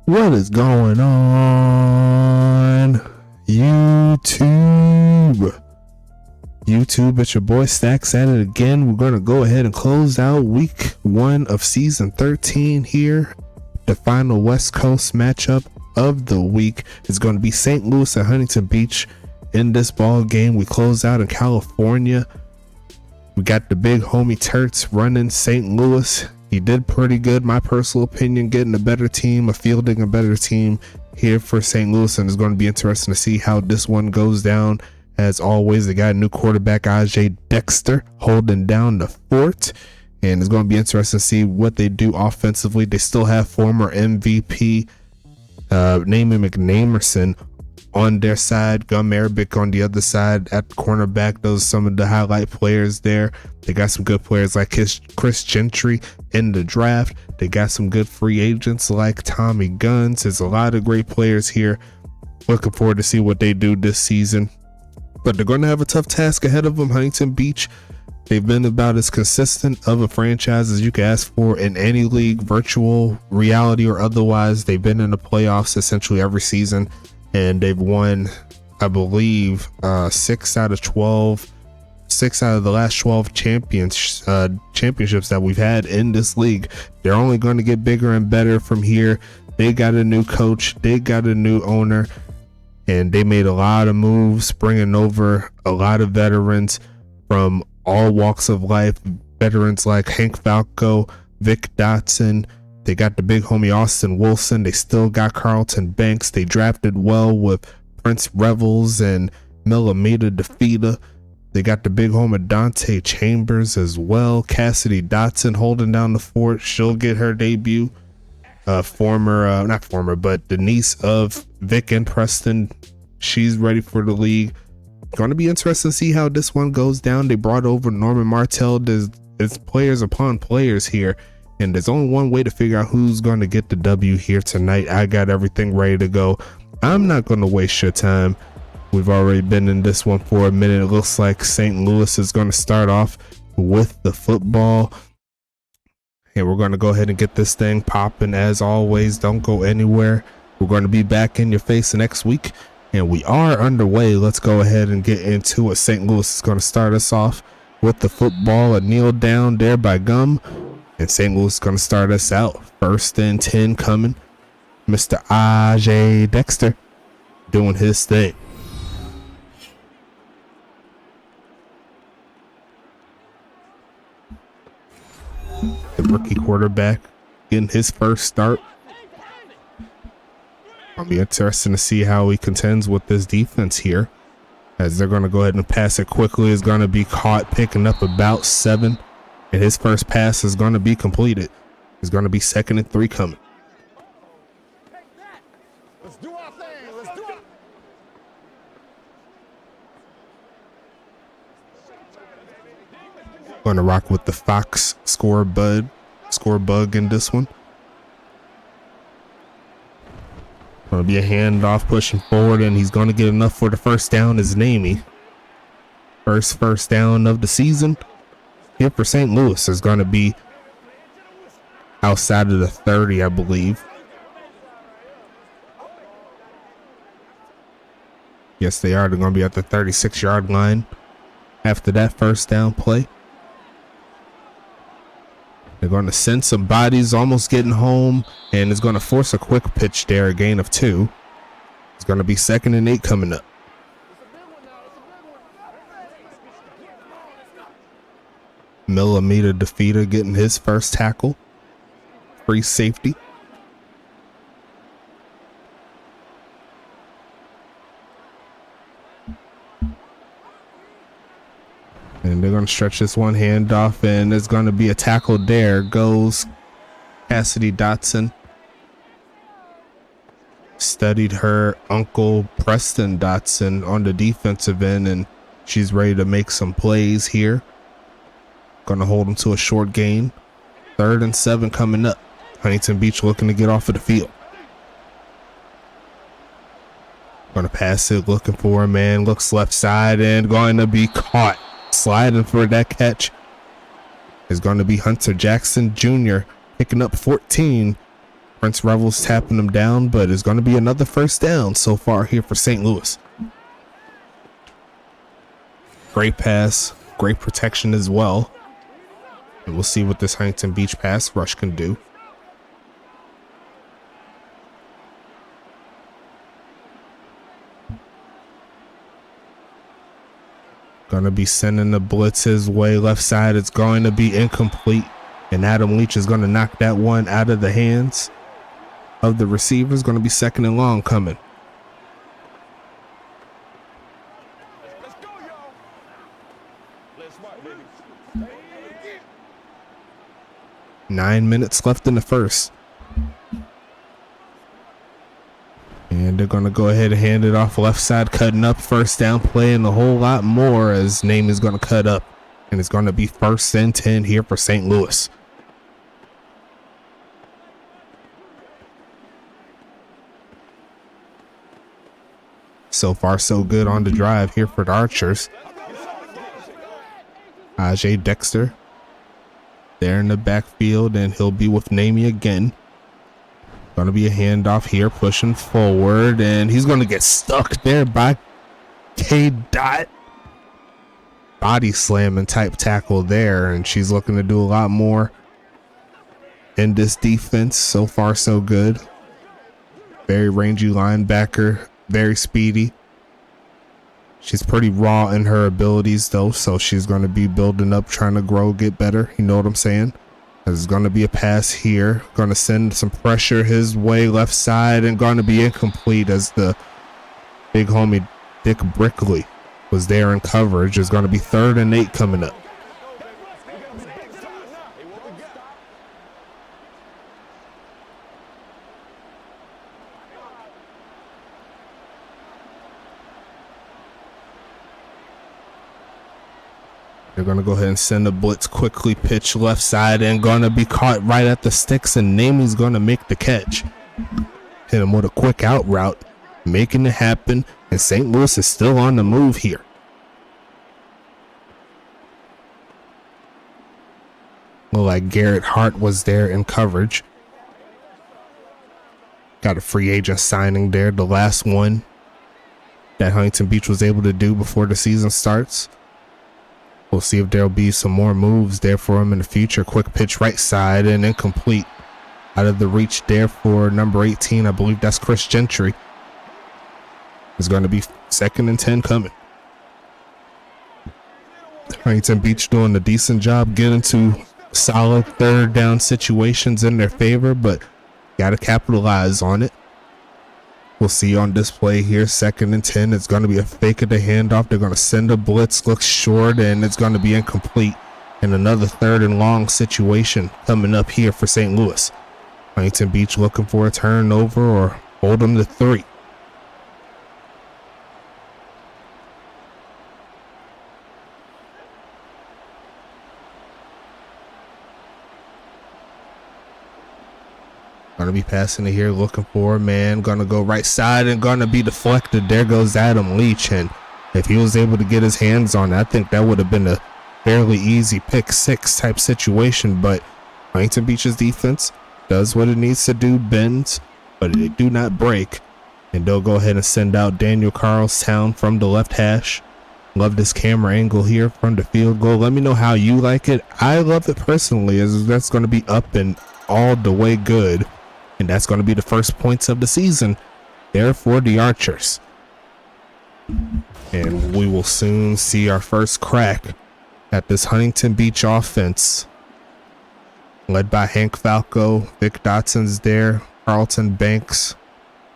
What is going on, YouTube? It's your boy Stacks at it again. We're going to go ahead and close out week 1 of season 13 here. The final West Coast matchup of the week is going to be St. Louis and Huntington Beach. In this ball game, we close out in California. We got the big homie Turts running St. Louis. He did pretty good, my personal opinion, getting a better team, fielding a better team here for St. Louis, and it's going to be interesting to see how this one goes down. As always, they got a new quarterback, Ajay Dexter, holding down the fort, and it's going to be interesting to see what they do offensively. They still have former MVP Naaman McNamerson on their side, Gum Arabic on the other side at cornerback. Those are some of the highlight players there. They got some good players like Chris Gentry in the draft. They got some good free agents like Tommy Guns. There's a lot of great players here. Looking forward to see what they do this season. But they're going to have a tough task ahead of them. Huntington Beach, they've been about as consistent of a franchise as you can ask for in any league, virtual reality or otherwise. They've been in the playoffs essentially every season, and they've won, I believe, 6 out of the last 12 championships that we've had in this league. They're only going to get bigger and better from here. They got a new coach, they got a new owner, and they made a lot of moves, bringing over a lot of veterans from all walks of life. Veterans like Hank Falco, Vic Dotson. They got the big homie Austin Wilson. They still got Carlton Banks. They drafted well with Prince Revels and Millimeter DeFita. They got the big homie Dante Chambers as well. Cassidy Dotson holding down the fort. She'll get her debut. The niece of Vic and Preston. She's ready for the league. Going to be interesting to see how this one goes down. They brought over Norman Martell. There's players upon players here, and there's only one way to figure out who's going to get the W here tonight. I got everything ready to go. I'm not going to waste your time. We've already been in this one for a minute. It looks like St. Louis is going to start off with the football. And we're going to go ahead and get this thing popping. As always, don't go anywhere. We're going to be back in your face next week. And we are underway. Let's go ahead and get into it. St. Louis is going to start us off with the football. A kneel down there by Gum. And St. Louis is going to start us out. 1st and 10 coming. Mr. Ajay Dexter doing his thing. The rookie quarterback getting his first start. I'll be interesting to see how he contends with this defense here, as they're going to go ahead and pass it quickly. Is going to be caught picking up about 7, and his first pass is going to be completed. It's going to be 2nd and 3 coming. Let's do our thing. Let's do it. Going to rock with the Fox score bug in this one. Going to be a handoff pushing forward, and he's going to get enough for the first down. Is Namey. First down of the season here for St. Louis is going to be outside of the 30, I believe. Yes, they are. They're going to be at the 36-yard line after that first down play. They're going to send some bodies, almost getting home, and it's going to force a quick pitch there, a gain of 2. It's going to be 2nd and 8 coming up. Millimeter DeFita getting his first tackle. Free safety. And they're going to stretch this one hand off, and there's going to be a tackle. There goes Cassidy Dotson. Studied her uncle Preston Dotson on the defensive end, and she's ready to make some plays here. Going to hold him to a short gain. 3rd and 7 coming up. Huntington Beach looking to get off of the field. Gonna pass it, looking for a man, looks left side and going to be caught. Sliding for that catch is going to be Hunter Jackson Jr. picking up 14. Prince Revels tapping him down, but it's going to be another first down so far here for St. Louis. Great pass, great protection as well. And we'll see what this Huntington Beach pass rush can do. Gonna be sending the blitz his way. Left side, it's going to be incomplete. And Adam Leach is going to knock that one out of the hands of the receivers. Going to be second and long coming. Let's go, y'all. Let's work, baby. 9 minutes left in the first. And they're going to go ahead and hand it off left side, cutting up, first down, playing a whole lot more as Name is going to cut up. And it's going to be 1st and 10 here for St. Louis. So far, so good on the drive here for the Archers. Ajay Dexter there in the backfield, and he'll be with Namey again. Going to be a handoff here, pushing forward, and he's going to get stuck there by K. Dot. Body slamming type tackle there, and she's looking to do a lot more in this defense. So far, so good. Very rangy linebacker, very speedy. She's pretty raw in her abilities, though, so she's going to be building up, trying to grow, get better. You know what I'm saying? There's going to be a pass here. Going to send some pressure his way, left side, and going to be incomplete as the big homie Dick Brickley was there in coverage. It's going to be 3rd and 8 coming up. They're going to go ahead and send a blitz, quickly pitch left side, and going to be caught right at the sticks, and Namey's going to make the catch. Hit him with a quick out route, making it happen, and St. Louis is still on the move here. Looked like Garrett Hart was there in coverage. Got a free agent signing there, the last one that Huntington Beach was able to do before the season starts. We'll see if there'll be some more moves there for him in the future. Quick pitch right side and incomplete. Out of the reach there for number 18. I believe that's Chris Gentry. It's going to be 2nd and 10 coming. Huntington Beach doing a decent job getting to solid 3rd down situations in their favor, but got to capitalize on it. We'll see on display here, 2nd and 10. It's going to be a fake of the handoff. They're going to send a blitz, looks short, and it's going to be incomplete. And another 3rd and long situation coming up here for St. Louis. Huntington Beach looking for a turnover or hold them to 3. Going to be passing it here, looking for a man. Going to go right side and going to be deflected. There goes Adam Leach. And if he was able to get his hands on it, I think that would have been a fairly easy pick 6 type situation. But Huntington Beach's defense does what it needs to do, bends, but they do not break. And they'll go ahead and send out Daniel Carlstown from the left hash. Love this camera angle here from the field goal. Let me know how you like it. I love it personally, as that's going to be up and all the way good. And that's going to be the first points of the season there for the Archers. And we will soon see our first crack at this Huntington Beach offense. Led by Hank Falco, Vic Dotson's there, Carlton Banks,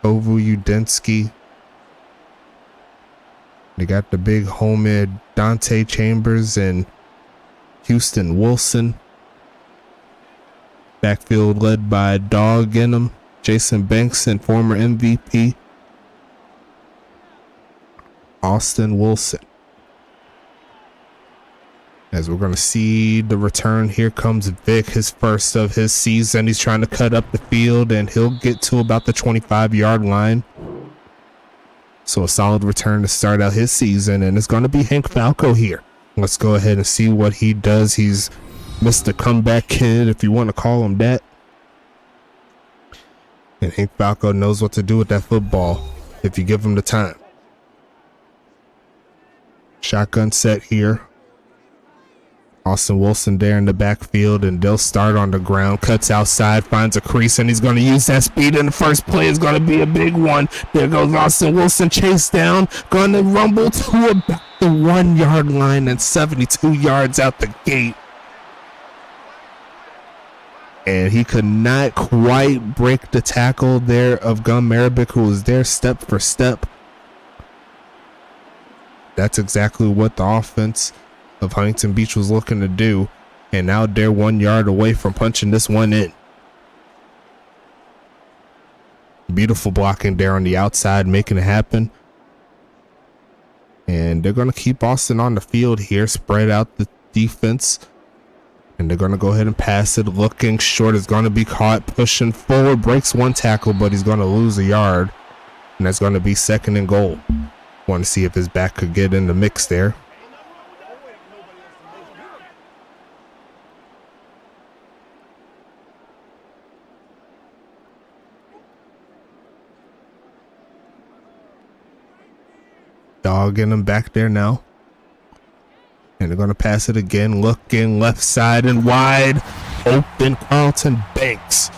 Ovu Udensky. They got the big homie Dante Chambers and Houston Wilson. Backfield led by Dog Inham, Jason Banks, and former MVP Austin Wilson. As we're going to see the return, here comes Vic, his first of his season. He's trying to cut up the field, and he'll get to about the 25-yard line. So a solid return to start out his season, and it's going to be Hank Falco here. Let's go ahead and see what he does. He's Mr. Comeback Kid, if you want to call him that. And Hank Falco knows what to do with that football if you give him the time. Shotgun set here. Austin Wilson there in the backfield, and they'll start on the ground. Cuts outside, finds a crease, and he's going to use that speed. And the first play is going to be a big one. There goes Austin Wilson, chase down. Going to rumble to about the 1 yard line and 72 yards out the gate. And he could not quite break the tackle there of Gun Marabic, who was there step for step. That's exactly what the offense of Huntington Beach was looking to do, and now they're 1 yard away from punching this one in. Beautiful blocking there on the outside, making it happen. And they're going to keep Austin on the field here, spread out the defense, and they're going to go ahead and pass it. Looking short, is going to be caught, pushing forward, breaks one tackle, but he's going to lose a yard, and that's going to be 2nd and goal. Want to see if his back could get in the mix there. Dogging him back there now. And they're going to pass it again. Looking left side and wide open. Carlton Banks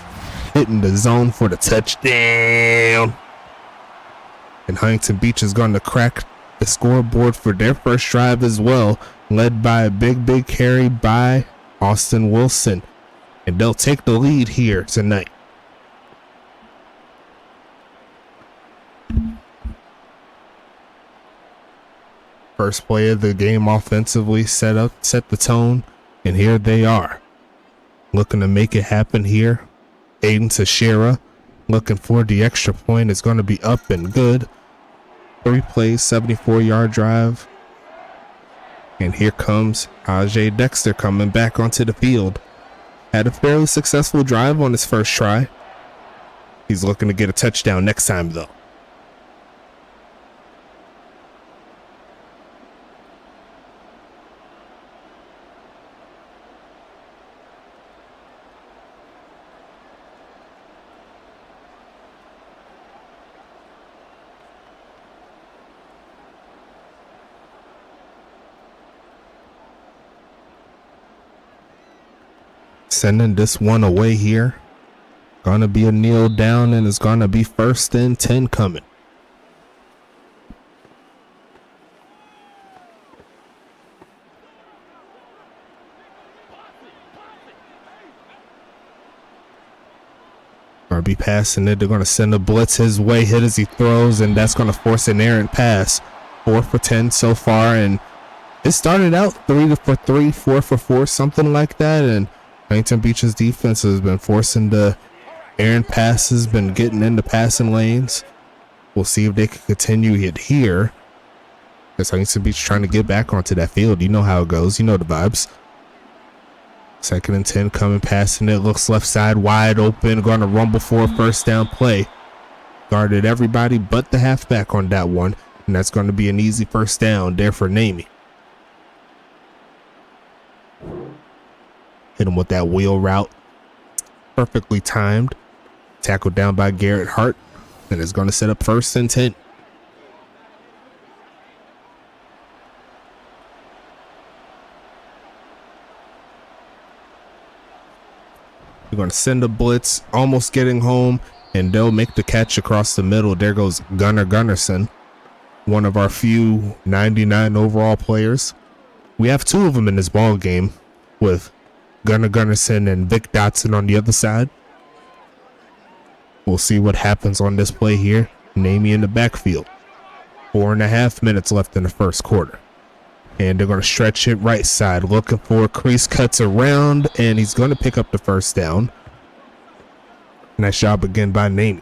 hitting the zone for the touchdown. And Huntington Beach is going to crack the scoreboard for their first drive as well, led by a big carry by Austin Wilson. And they'll take the lead here tonight. First play of the game offensively set the tone, and here they are. Looking to make it happen here. Aiden Teixeira looking for the extra point. It's going to be up and good. 3 plays, 74-yard drive. And here comes Ajay Dexter coming back onto the field. Had a fairly successful drive on his first try. He's looking to get a touchdown next time though. Sending this one away here. Gonna be a kneel down, and it's gonna be 1st and 10 coming. RB passing it. They're gonna send a blitz his way, hit as he throws, and that's gonna force an errant pass. 4 for 10 so far, and it started out 3 for 3, 4 for 4, something like that, and Huntington Beach's defense has been forcing the errant passes, been getting into passing lanes. We'll see if they can continue it here. As Huntington Beach trying to get back onto that field. You know how it goes. You know the vibes. 2nd and 10 coming, passing it. Looks left side wide open. Going to rumble for a first down play. Guarded everybody but the halfback on that one. And that's going to be an easy first down there for Namey. Hit him with that wheel route. Perfectly timed. Tackled down by Garrett Hart. And it's going to set up 1st and 10. They're going to send a blitz. Almost getting home. And they'll make the catch across the middle. There goes Gunnar Gunnarsson. One of our few 99 overall players. We have 2 of them in this ball game. With Gunnar Gunnarsson and Vic Dotson on the other side. We'll see what happens on this play here. Namey in the backfield. 4.5 minutes left in the first quarter. And they're going to stretch it right side. Looking for a crease, cuts around, and he's going to pick up the first down. Nice job again by Namey.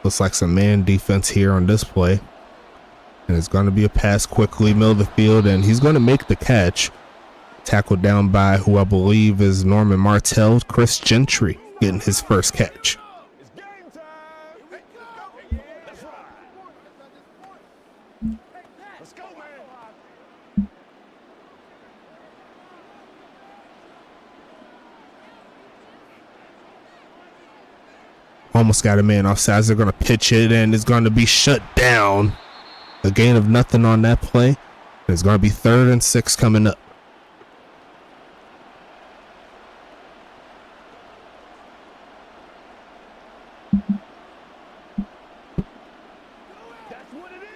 Looks like some man defense here on this play. And it's going to be a pass quickly, middle of the field, and he's going to make the catch. Tackled down by who I believe is Norman Martell. Chris Gentry getting his first catch. It's game time. Let's ride. Let's go, man. Almost got a man offsides. They're going to pitch it, and it's going to be shut down. A gain of nothing on that play. It's going to be 3rd and 6 coming up. That's what it is.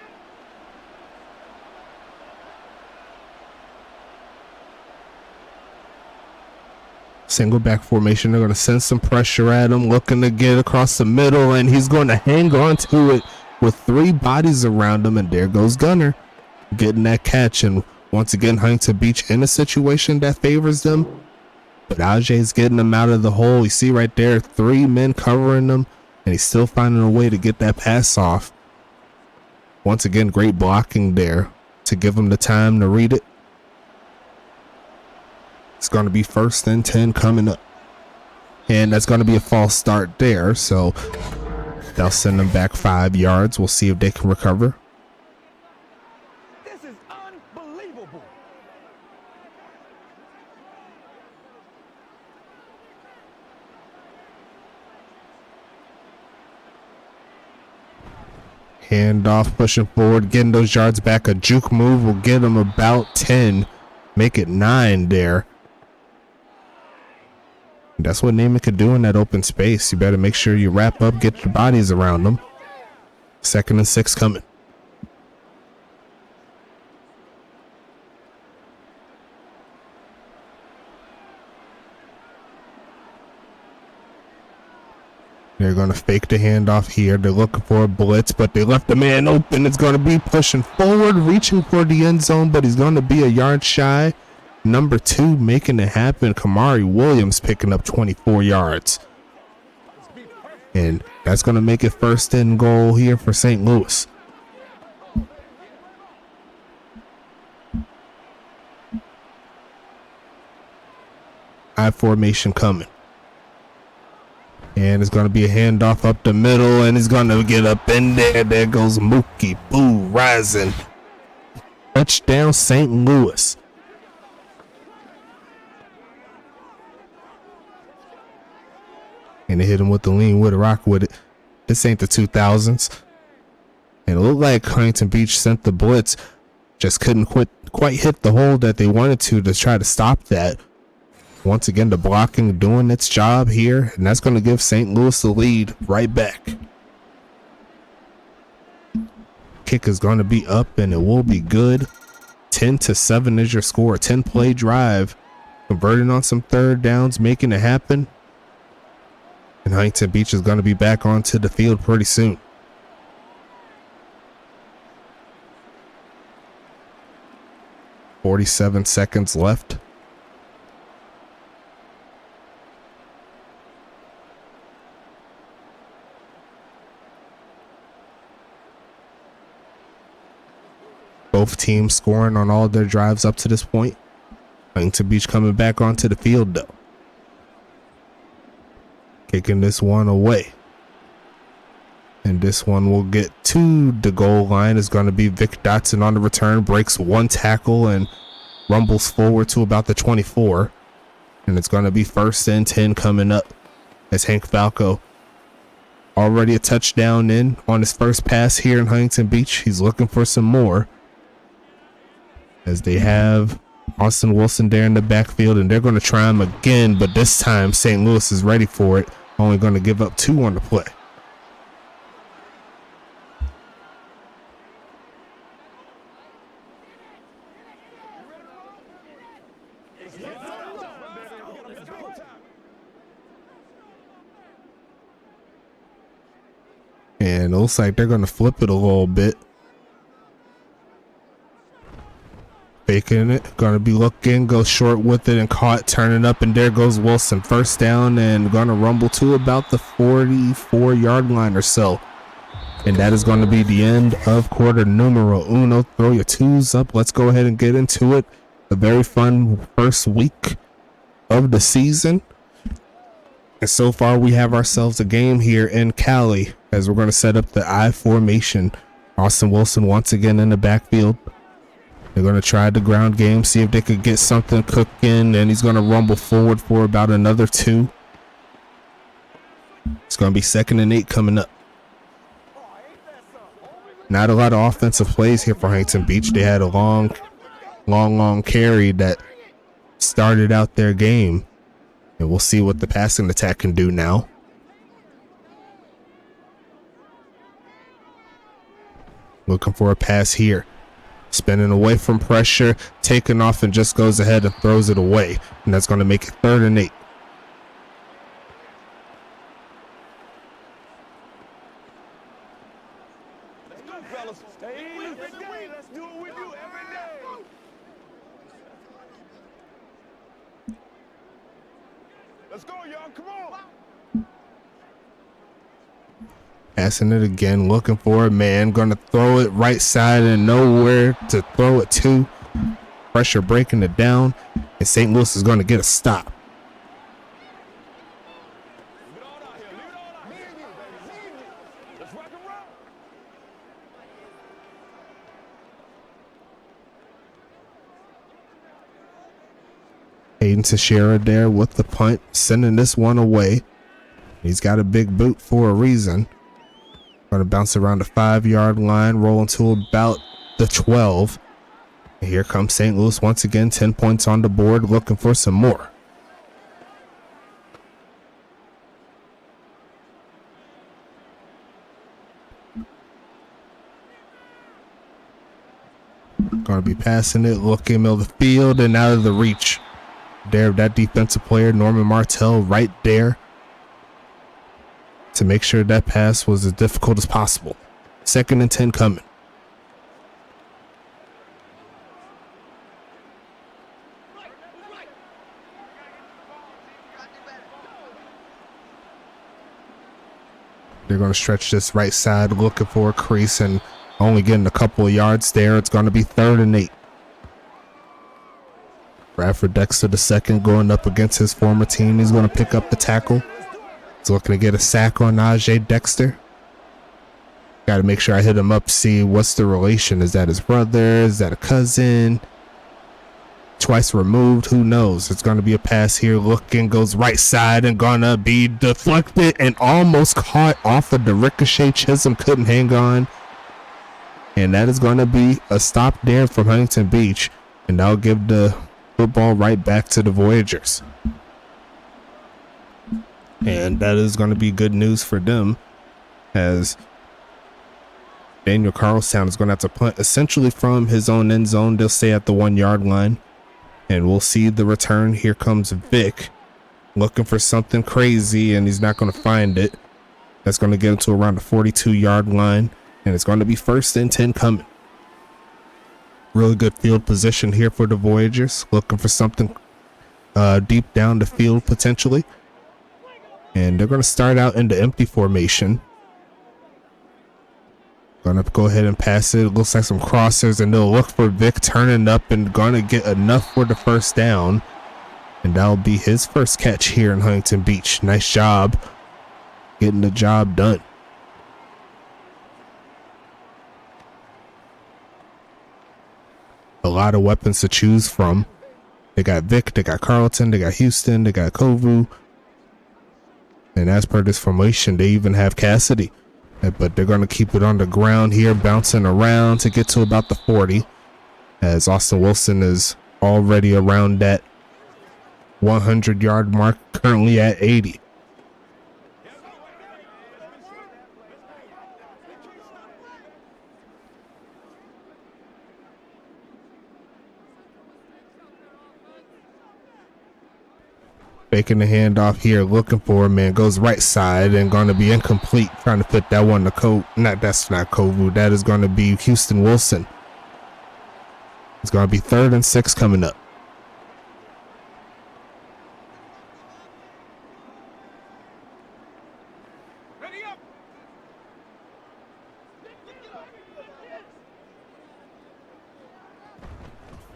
Single back formation. They're going to send some pressure at him, looking to get across the middle, and he's going to hang on to it with 3 bodies around him, and there goes Gunner getting that catch. And once again, Huntington Beach in a situation that favors them, but Ajay's getting them out of the hole. You see right there, 3 men covering them, and he's still finding a way to get that pass off. Once again, great blocking there to give him the time to read it. It's going to be 1st and 10 coming up, and that's going to be a false start there, so they'll send them back 5 yards. We'll see if they can recover. This is unbelievable. Handoff, pushing forward, getting those yards back. A juke move will get them about 10, make it 9 there. That's what Naaman could do in that open space. You better make sure you wrap up, get your bodies around them. 2nd and 6 coming. They're going to fake the handoff here. They're looking for a blitz, but they left the man open. It's going to be pushing forward, reaching for the end zone, but he's going to be a yard shy. Number 2 making it happen. Kamari Williams picking up 24 yards. And that's going to make it 1st and goal here for St. Louis. I formation coming. And it's going to be a handoff up the middle, and he's going to get up in there. There goes Mookie Boo rising. Touchdown St. Louis. And they hit him with the lean with a rock with it. This ain't the 2000s. And it looked like Huntington Beach sent the blitz. Just couldn't quite hit the hole that they wanted to try to stop that. Once again, the blocking doing its job here. And that's going to give St. Louis the lead right back. Kick is going to be up, and it will be good. 10-7 is your score. 10-play drive. Converting on some 3rd downs, making it happen. And Huntington Beach is going to be back onto the field pretty soon. "47 seconds left. Both teams scoring on all their drives up to this point. Huntington Beach coming back onto the field though. Kicking this one away. And this one will get to the goal line. Is going to be Vic Dotson on the return. Breaks 1 tackle and rumbles forward to about the 24. And it's going to be 1st and 10 coming up. As Hank Falco already a touchdown in on his first pass here in Huntington Beach. He's looking for some more. As they have Austin Wilson there in the backfield, and they're going to try him again, but this time St. Louis is ready for it. Only going to give up 2 on the play. And it looks like they're going to flip it a little bit. Faking it, gonna be looking, go short with it and caught, turning up, and there goes Wilson. 1st down and gonna rumble to about the 44-yard line or so. And that is going to be the end of quarter numero uno. Throw your twos up. Let's go ahead and get into it. A very fun first week of the season. And so far we have ourselves a game here in Cali as we're going to set up the I formation. Austin Wilson once again in the backfield. They're going to try the ground game, see if they could get something cooking, and he's going to rumble forward for about another 2. It's going to be 2nd and 8 coming up. Not a lot of offensive plays here for Huntington Beach. They had a long carry that started out their game. And we'll see what the passing attack can do now. Looking for a pass here. Spinning away from pressure, taking off and just goes ahead and throws it away. And that's going to make it 3rd and 8. Let's go, y'all. Come on. Passing it again, looking for a man. Gonna throw it right side and nowhere to throw it to. Pressure breaking it down, and St. Louis is gonna get a stop. Let's rock and roll. Hayden Teixeira there with the punt, sending this one away. He's got a big boot for a reason. Going to bounce around the 5-yard line, rolling to about the 12. And here comes St. Louis once again, 10 points on the board, looking for some more. Going to be passing it, looking middle of the field and out of the reach. There, that defensive player, Norman Martell, right there to make sure that pass was as difficult as possible. 2nd and 10 coming. They're going to stretch this right side, looking for a crease and only getting a couple of yards there. It's going to be 3rd and 8. Bradford Dexter the second going up against his former team. He's going to pick up the tackle. He's looking to get a sack on Najee Dexter. Got to make sure I hit him up, see what's the relation. Is that his brother? Is that a cousin? Twice removed, who knows? It's going to be a pass here. Looking, goes right side and gonna be deflected and almost caught off of the ricochet. Chisholm couldn't hang on. And that is going to be a stop there from Huntington Beach. And that'll give the football right back to the Voyagers. And that is going to be good news for them, as Daniel Carlstown is going to have to punt essentially from his own end zone. They'll stay at the 1-yard line, and we'll see the return. Here comes Vic looking for something crazy, and he's not going to find it. That's going to get him to around the 42-yard line, and it's going to be 1st and 10 coming. Really good field position here for the Voyagers, looking for something deep down the field potentially. And they're going to start out in the empty formation. Going to go ahead and pass it. It looks like some crossers, and they'll look for Vic turning up and going to get enough for the 1st down. And that'll be his first catch here in Huntington Beach. Nice job getting the job done. A lot of weapons to choose from. They got Vic, they got Carlton, they got Houston, they got Kovu. And as per this formation, they even have Cassidy. But they're going to keep it on the ground here, bouncing around to get to about the 40. As Austin Wilson is already around that 100-yard mark, currently at 80. Faking the handoff here, looking for him, man. Goes right side and going to be incomplete. Trying to fit that one to that's not Kovu. That is going to be Houston Wilson. It's going to be 3rd and 6 coming up.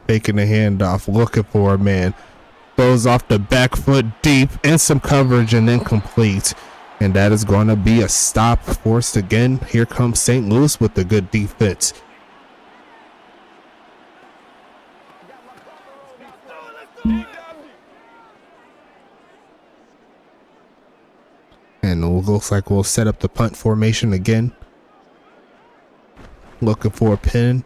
Faking the handoff, looking for a man. Throws off the back foot deep in some coverage and then complete. And that is going to be a stop forced again. Here comes St. Louis with the good defense. And it looks like we'll set up the punt formation again. Looking for a pin.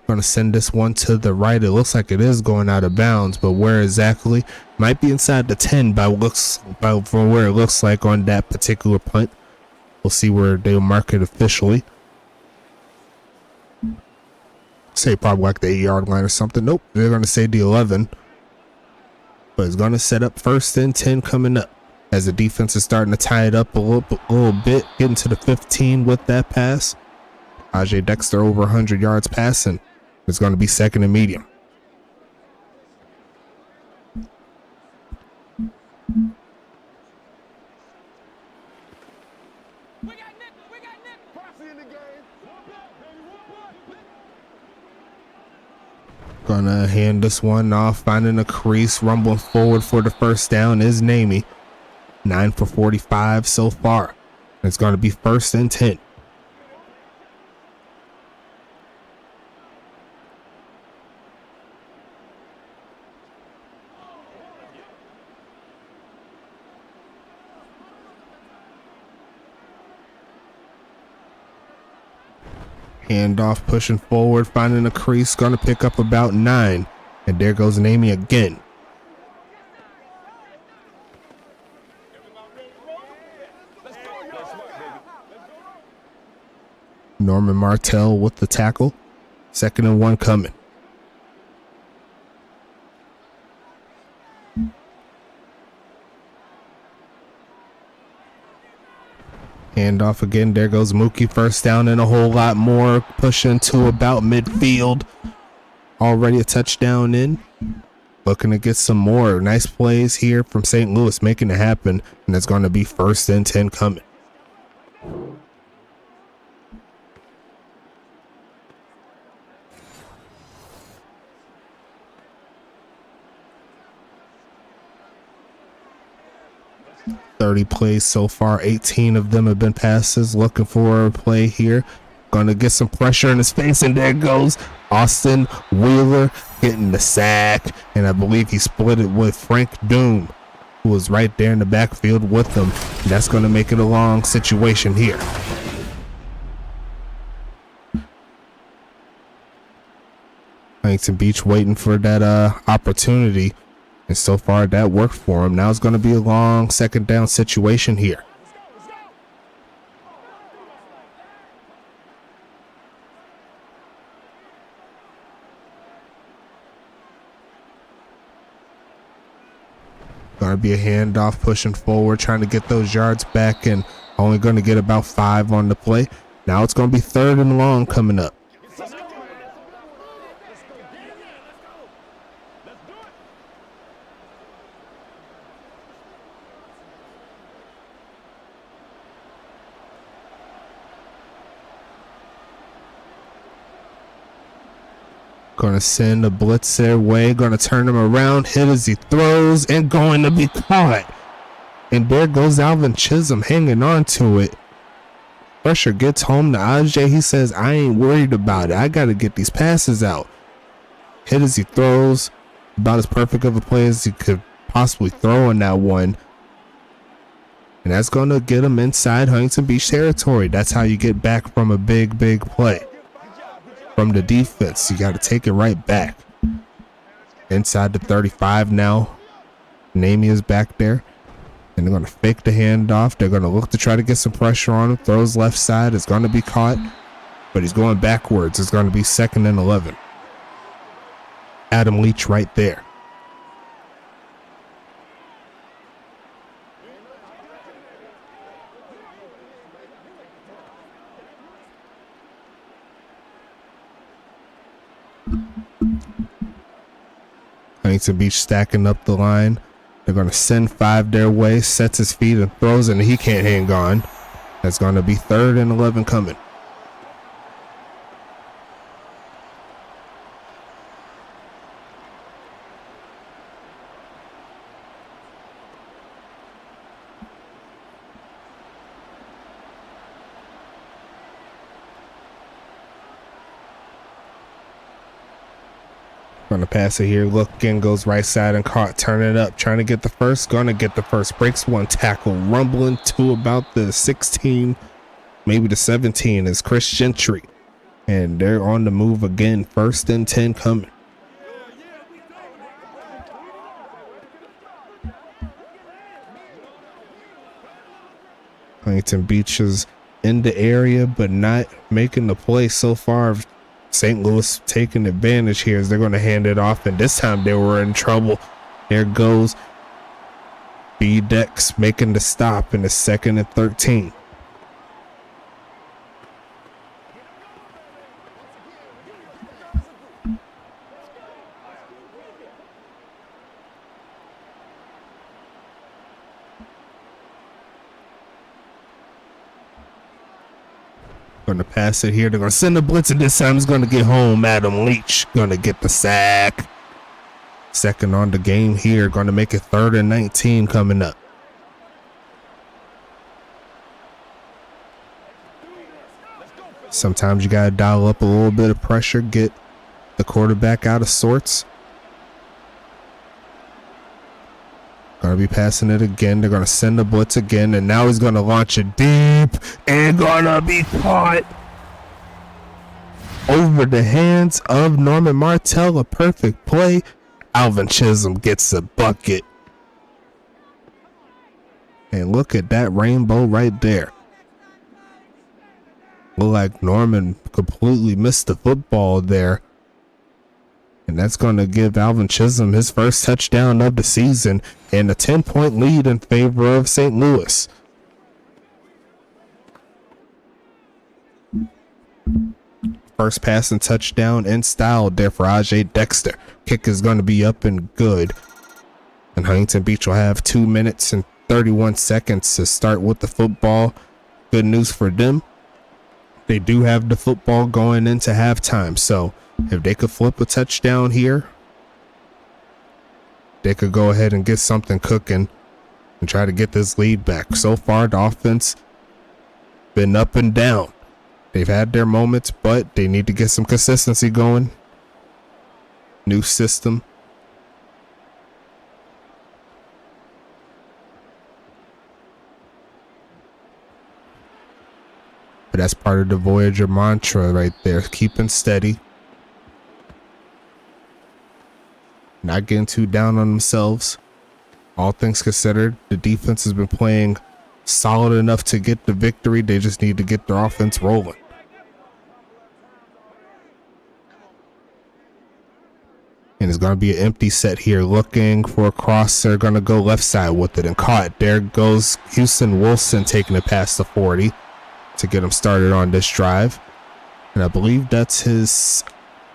Going to send this one to the right. It looks like it is going out of bounds, but where exactly? Might be inside the 10 from where it looks like on that particular punt. We'll see where they'll mark it officially. Say probably like the 8-yard line or something. Nope, they're going to say the 11. But it's going to set up 1st and 10 coming up as the defense is starting to tie it up a little bit, getting to the 15 with that pass. Ajay Dexter over 100 yards passing. It's going to be 2nd and medium. Gonna hand this one off, finding a crease, rumbling forward for the 1st down is Namey. 9 for 45 so far. It's going to be 1st and 10. Handoff, pushing forward, finding a crease, going to pick up about 9. And there goes Namey again. Norman Martell with the tackle. 2nd and 1 coming. Handoff again. There goes Mookie. 1st down and a whole lot more. Pushing to about midfield. Already a touchdown in. Looking to get some more nice plays here from St. Louis, making it happen. And it's going to be 1st and 10 coming. .30 plays so far, 18 of them have been passes. Looking for a play here. Gonna get some pressure in his face, and there goes Austin Wheeler getting the sack. And I believe he split it with Frank Doom, who was right there in the backfield with him. And that's gonna make it a long situation here. Huntington Beach waiting for that opportunity. And so far that worked for him. Now it's going to be a long 2nd down situation here. Going to be a handoff, pushing forward, trying to get those yards back, and only going to get about 5 on the play. Now it's going to be 3rd and long coming up. Going to send a blitz their way. Going to turn him around. Hit as he throws. And going to be caught. And there goes Alvin Chisholm hanging on to it. Pressure gets home to Ajay. He says, I ain't worried about it. I got to get these passes out. Hit as he throws. About as perfect of a play as he could possibly throw on that one. And that's going to get him inside Huntington Beach territory. That's how you get back from a big play. From the defense, you got to take it right back. Inside the 35 now. Namey is back there. And they're going to fake the handoff. They're going to look to try to get some pressure on him. Throws left side. It's going to be caught. But he's going backwards. It's going to be 2nd and 11. Adam Leach right there. Huntington Beach stacking up the line. They're going to send 5 their way. Sets his feet and throws, and he can't hang on. That's going to be 3rd and 11 coming. Gonna pass it here. Looking, goes right side and caught. Turn it up. Trying to get the first. Gonna get the first. Breaks one tackle. Rumbling to about the 16, maybe the 17 is Chris Gentry. And they're on the move again. 1st and 10 coming. Huntington Beach is in the area, but not making the play so far. St. Louis taking advantage here as they're going to hand it off, and this time they were in trouble. There goes B-Dex making the stop in the 2nd and 13. Going to pass it here. They're going to send the blitz, and this time it's going to get home. Adam Leach going to get the sack. 2nd on the game here. Going to make it 3rd and 19 coming up. Sometimes you got to dial up a little bit of pressure, get the quarterback out of sorts. Going to be passing it again. They're going to send the blitz again, and now he's going to launch it deep and going to be caught over the hands of Norman Martell. A perfect play. Alvin Chisholm gets a bucket. And look at that rainbow right there. Look like Norman completely missed the football there. And that's going to give Alvin Chisholm his first touchdown of the season and a 10-point lead in favor of St. Louis. First passing touchdown in style there for Ajay Dexter. Kick is going to be up and good. And Huntington Beach will have 2 minutes and 31 seconds to start with the football. Good news for them. They do have the football going into halftime, so if they could flip a touchdown here, they could go ahead and get something cooking and try to get this lead back. So far, the offense been up and down. They've had their moments, but they need to get some consistency going. New system. But that's part of the Voyager mantra right there. Keeping steady. Not getting too down on themselves. All things considered, the defense has been playing solid enough to get the victory. They just need to get their offense rolling. And it's going to be an empty set here. Looking for a cross. They're going to go left side with it and caught. There goes Houston Wilson taking it past the 40 to get him started on this drive. And I believe that's his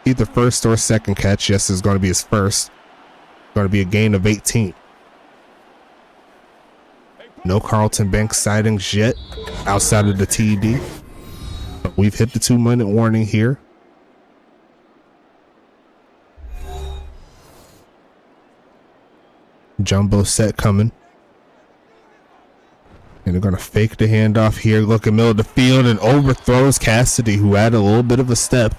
either first or second catch. Yes, it's going to be his first. Going to be a gain of 18. No Carlton Banks sightings yet outside of the TD. But we've hit the 2-minute warning here. Jumbo set coming. And they're going to fake the handoff here. Look in the middle of the field and overthrows Cassidy, who had a little bit of a step.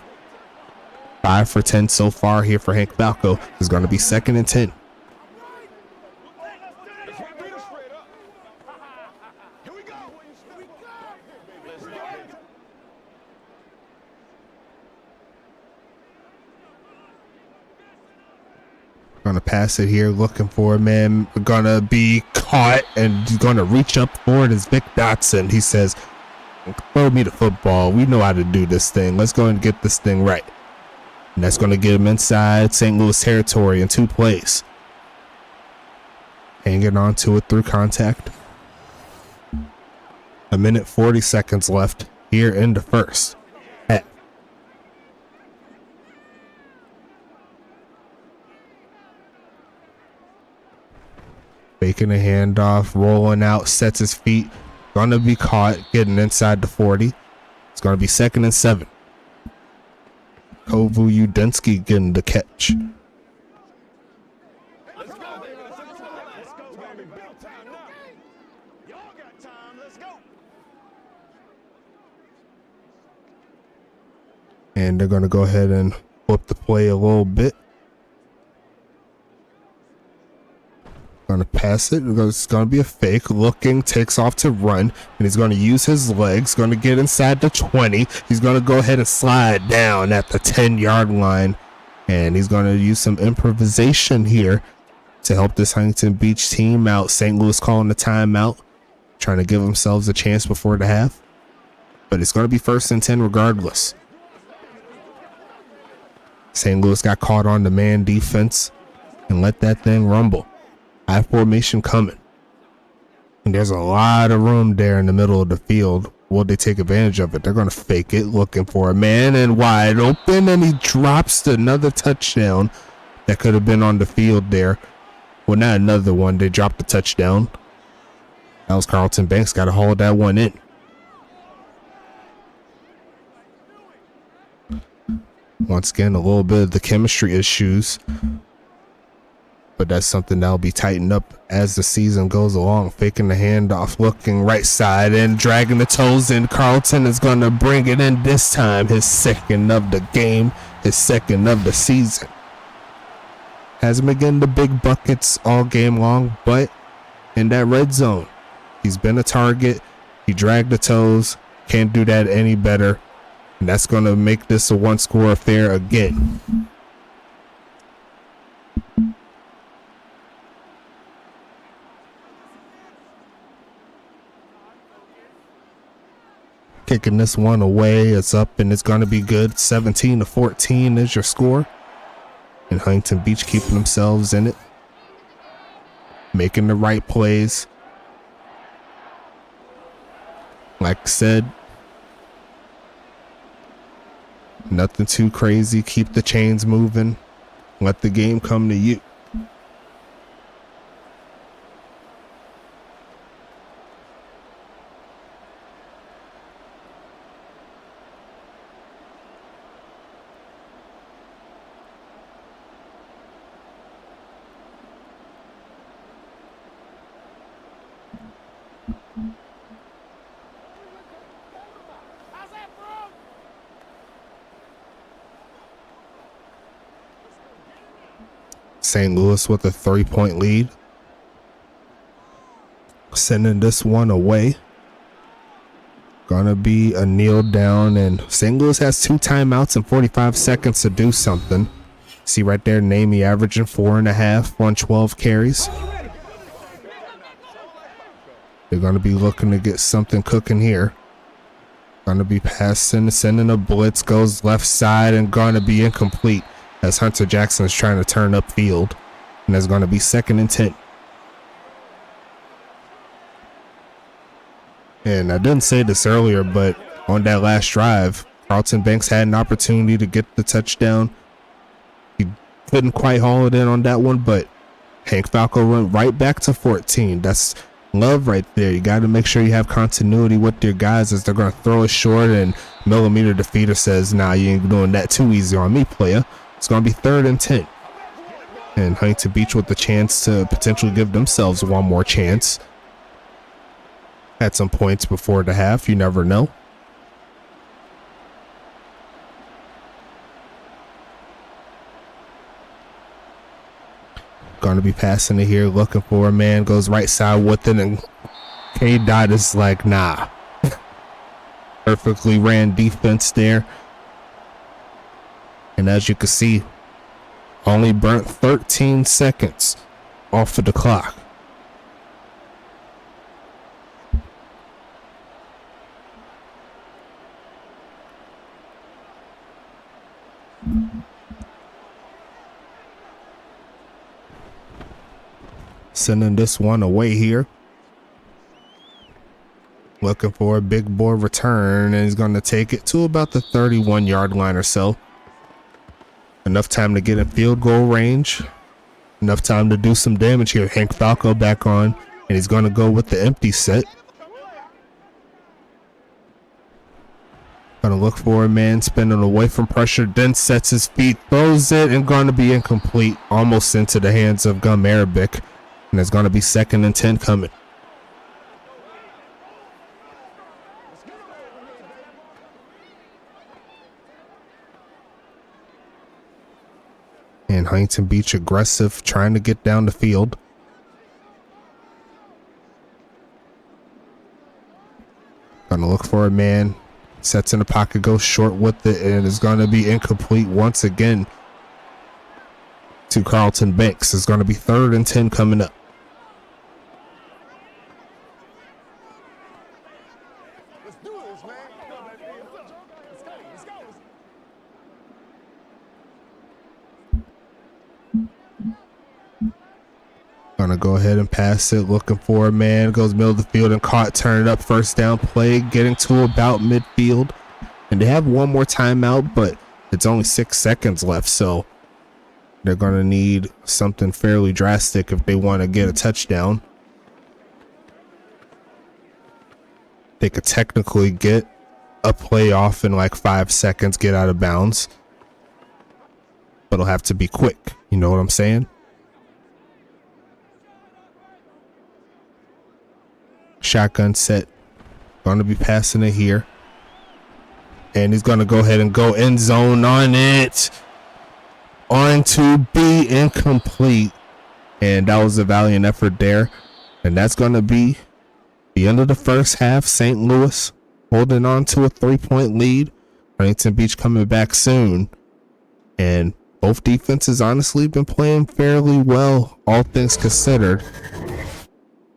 5 for 10 so far here for Hank Falco. Is going to be 2nd and 10. Gonna pass it here, looking for a man. Gonna be caught and gonna reach up for it is Vic Dotson. He says, throw me the football. We know how to do this thing. Let's go and get this thing right. And that's gonna get him inside St. Louis territory in 2 plays. Hanging on to it through contact. 1 minute 40 seconds left here in the first. Faking a handoff, rolling out, sets his feet. Gonna be caught, getting inside the 40. It's gonna be 2nd and 7. Kovu Udensky getting the catch. And they're gonna go ahead and flip the play a little bit. Gonna pass it. It's gonna be a fake. Looking, takes off to run, and he's gonna use his legs. Gonna get inside the 20. He's gonna go ahead and slide down at the 10-yard line, and he's gonna use some improvisation here to help this Huntington Beach team out. St. Louis calling the timeout, trying to give themselves a chance before the half, but it's gonna be 1st and 10 regardless. St. Louis got caught on the man defense and let that thing rumble. High formation coming. And there's a lot of room there in the middle of the field. Will they take advantage of it? They're going to fake it, looking for a man and wide open, and he drops another touchdown that could have been on the field there. Well, not another one. They dropped the touchdown. That was Carlton Banks. Got to haul that one in. Once again, a little bit of the chemistry issues, but that's something that'll be tightened up as the season goes along. Faking the handoff, looking right side and dragging the toes in. Carlton is going to bring it in this time. His 2nd of the game, his 2nd of the season. Hasn't been getting the big buckets all game long, but in that red zone, he's been a target. He dragged the toes. Can't do that any better. And that's going to make this a 1-score affair again. Kicking this one away. It's up and it's going to be good. 17-14 is your score. And Huntington Beach keeping themselves in it. Making the right plays. Like I said, nothing too crazy. Keep the chains moving. Let the game come to you. How's that, bro? St. Louis with a 3-point lead. Sending this one away. Gonna be a kneel down, and St. Louis has 2 timeouts and 45 seconds to do something. See right there, Namey averaging 4.5 on 12 carries. They're gonna be looking to get something cooking here. Gonna be passing, sending a blitz, goes left side and gonna be incomplete as Hunter Jackson is trying to turn upfield. And that's gonna be 2nd and 10. And I didn't say this earlier, but on that last drive, Carlton Banks had an opportunity to get the touchdown. He couldn't quite haul it in on that one, but Hank Falco went right back to 14. That's love right there. You got to make sure you have continuity with your guys as they're going to throw it short, and Millimeter Defeater says, nah, you ain't doing that too easy on me, player. It's going to be 3rd and 10. And Huntington Beach with the chance to potentially give themselves one more chance at some points before the half. You never know. Going to be passing it here, looking for a man, goes right side with it, and K-Dot is like, nah. Perfectly ran defense there. And as you can see, only burnt 13 seconds off of the clock. Sending this one away here. Looking for a big boy return, and he's going to take it to about the 31-yard line or so. Enough time to get in field goal range. Enough time to do some damage here. Hank Falco back on, and he's going to go with the empty set. Going to look for a man, spinning away from pressure, then sets his feet, throws it, and going to be incomplete. Almost into the hands of Gum Arabic. And it's going to be 2nd and 10 coming. And Huntington Beach aggressive, trying to get down the field. Gonna look for a man. Sets in the pocket, goes short with it, and it's gonna be incomplete once again to Carlton Banks. It's gonna be 3rd and 10 coming up. Let's do this, man. Come on, baby. Let's go. Let's go. Gonna go ahead and pass it, looking for a man, goes middle of the field and caught, turn it up, first down play, getting to about midfield. And they have one more timeout, but it's only 6 seconds left, so they're gonna need something fairly drastic if they want to get a touchdown. They could technically get a play off in like 5 seconds, get out of bounds, but it'll have to be quick. You know what I'm saying? Shotgun set, going to be passing it here, and he's going to go ahead and go end zone on it, on to be incomplete, and that was a valiant effort there. And that's going to be the end of the first half. St. Louis holding on to a 3-point lead. Huntington Beach coming back soon, and both defenses honestly been playing fairly well, all things considered.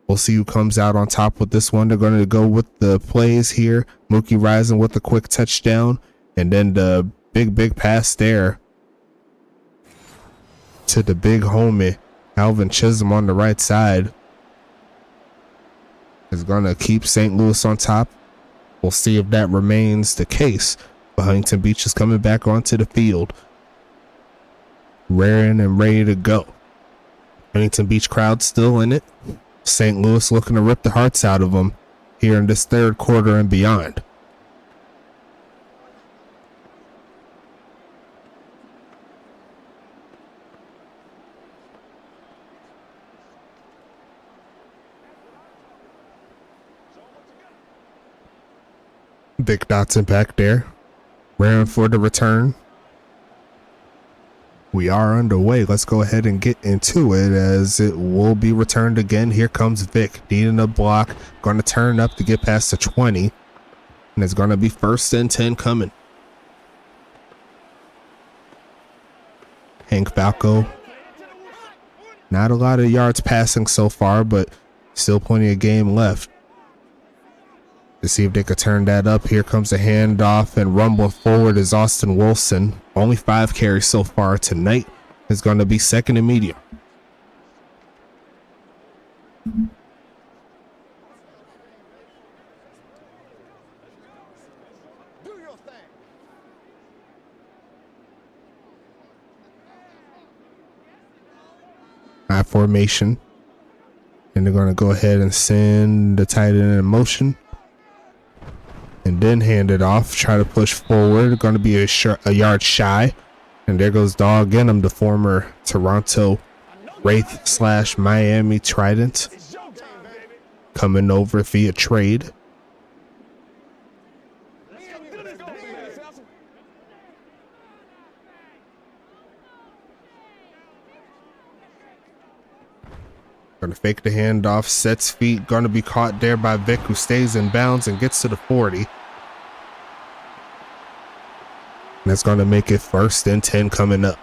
We'll see who comes out on top with this one. They're going to go with the plays here. Mookie Rising with the quick touchdown, and then the big pass there to the big homie Alvin Chisholm on the right side is going to keep St. Louis on top. We'll see if that remains the case. But Huntington Beach is coming back onto the field, raring and ready to go. Huntington Beach crowd still in it. St. Louis looking to rip the hearts out of them here in this 3rd quarter and beyond. Big Dotson back there, raring for the return. We are underway. Let's go ahead and get into it as it will be returned again. Here comes Vic, needing a block. Going to turn up to get past the 20. And it's going to be 1st and 10 coming. Hank Falco. Not a lot of yards passing so far, but still plenty of game left. To see if they could turn that up. Here comes a handoff, and rumbling forward is Austin Wilson. Only 5 carries so far tonight. It's going to be 2nd and medium. Do your thing. High formation. And they're going to go ahead and send the tight end in motion. And then hand it off, try to push forward. Going to be a yard shy. And there goes Dog Enum, the former Toronto Wraith / Miami Trident, coming over via trade. Going to fake the handoff, sets feet, going to be caught there by Vic, who stays in bounds and gets to the 40. And that's going to make it 1st and 10 coming up.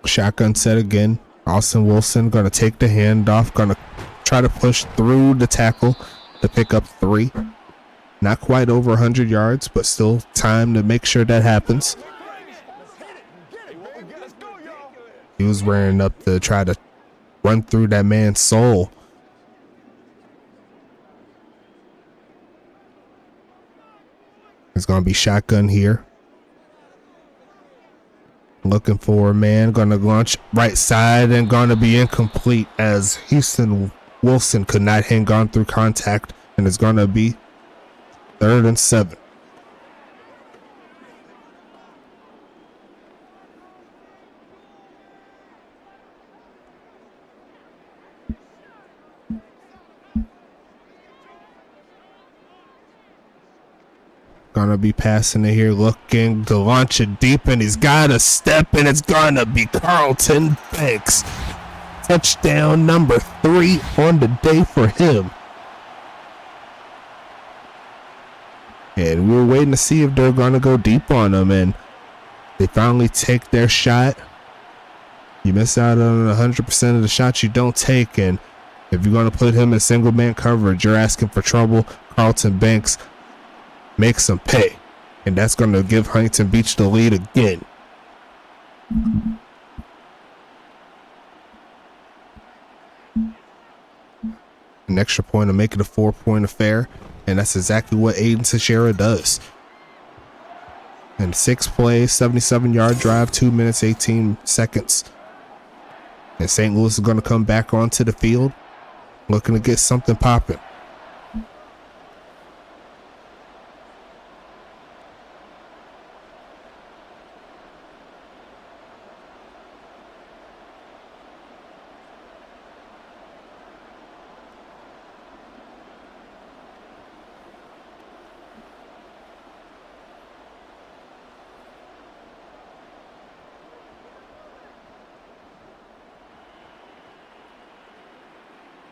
Shotgun set again. Austin Wilson going to take the handoff, going to try to push through the tackle to pick up 3. Not quite over 100 yards, but still time to make sure that happens. He was rearing up to try to run through that man's soul. It's going to be shotgun here. Looking for a man, going to launch right side and going to be incomplete as Houston Wilson could not hang on through contact, and it's going to be 3rd and 7. Gonna be passing it here, looking to launch it deep, and he's got a step, and it's gonna be Carlton Banks. Touchdown number 3 on the day for him. And we were waiting to see if they're gonna go deep on him, and they finally take their shot. You miss out on 100% of the shots you don't take, and if you're gonna put him in single man coverage, you're asking for trouble. Carlton Banks makes him pay, and that's going to give Huntington Beach the lead again. An extra point to make it a 4-point affair, and that's exactly what Aiden Teixeira does. And 6 plays, 77-yard drive, 2 minutes 18 seconds, and St. Louis is going to come back onto the field looking to get something popping.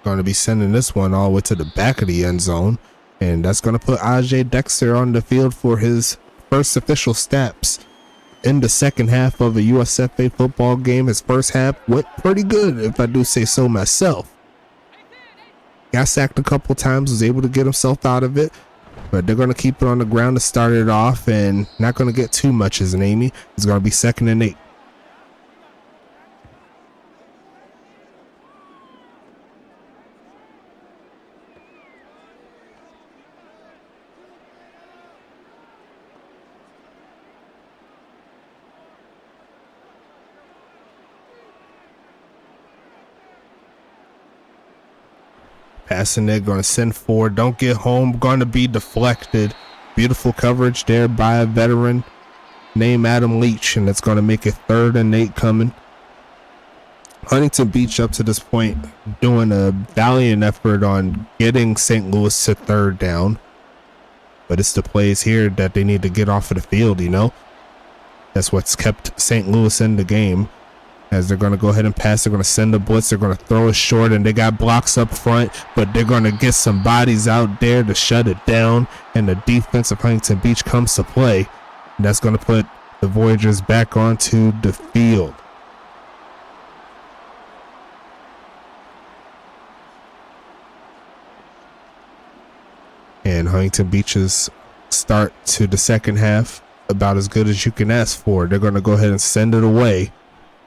Going to be sending this one all the way to the back of the end zone, and that's going to put Ajay Dexter on the field for his first official steps in the second half of a USFA football game. His first half went pretty good, if I do say so myself. Got sacked a couple times, was able to get himself out of it, but they're going to keep it on the ground to start it off, and not going to get too much as an Amy. It's going to be 2nd and 8. Passing it, going to send forward, don't get home, going to be deflected. Beautiful coverage there by a veteran named Adam Leach, and it's going to make it 3rd and 8 coming. Huntington Beach up to this point doing a valiant effort on getting St. Louis to 3rd down, but it's the plays here that they need to get off of the field, you know. That's what's kept St. Louis in the game. As they're going to go ahead and pass, they're going to send a blitz, they're going to throw it short, and they got blocks up front, but they're going to get some bodies out there to shut it down, and the defense of Huntington Beach comes to play. And that's going to put the Voyagers back onto the field. And Huntington Beach's start to the second half about as good as you can ask for. They're going to go ahead and send it away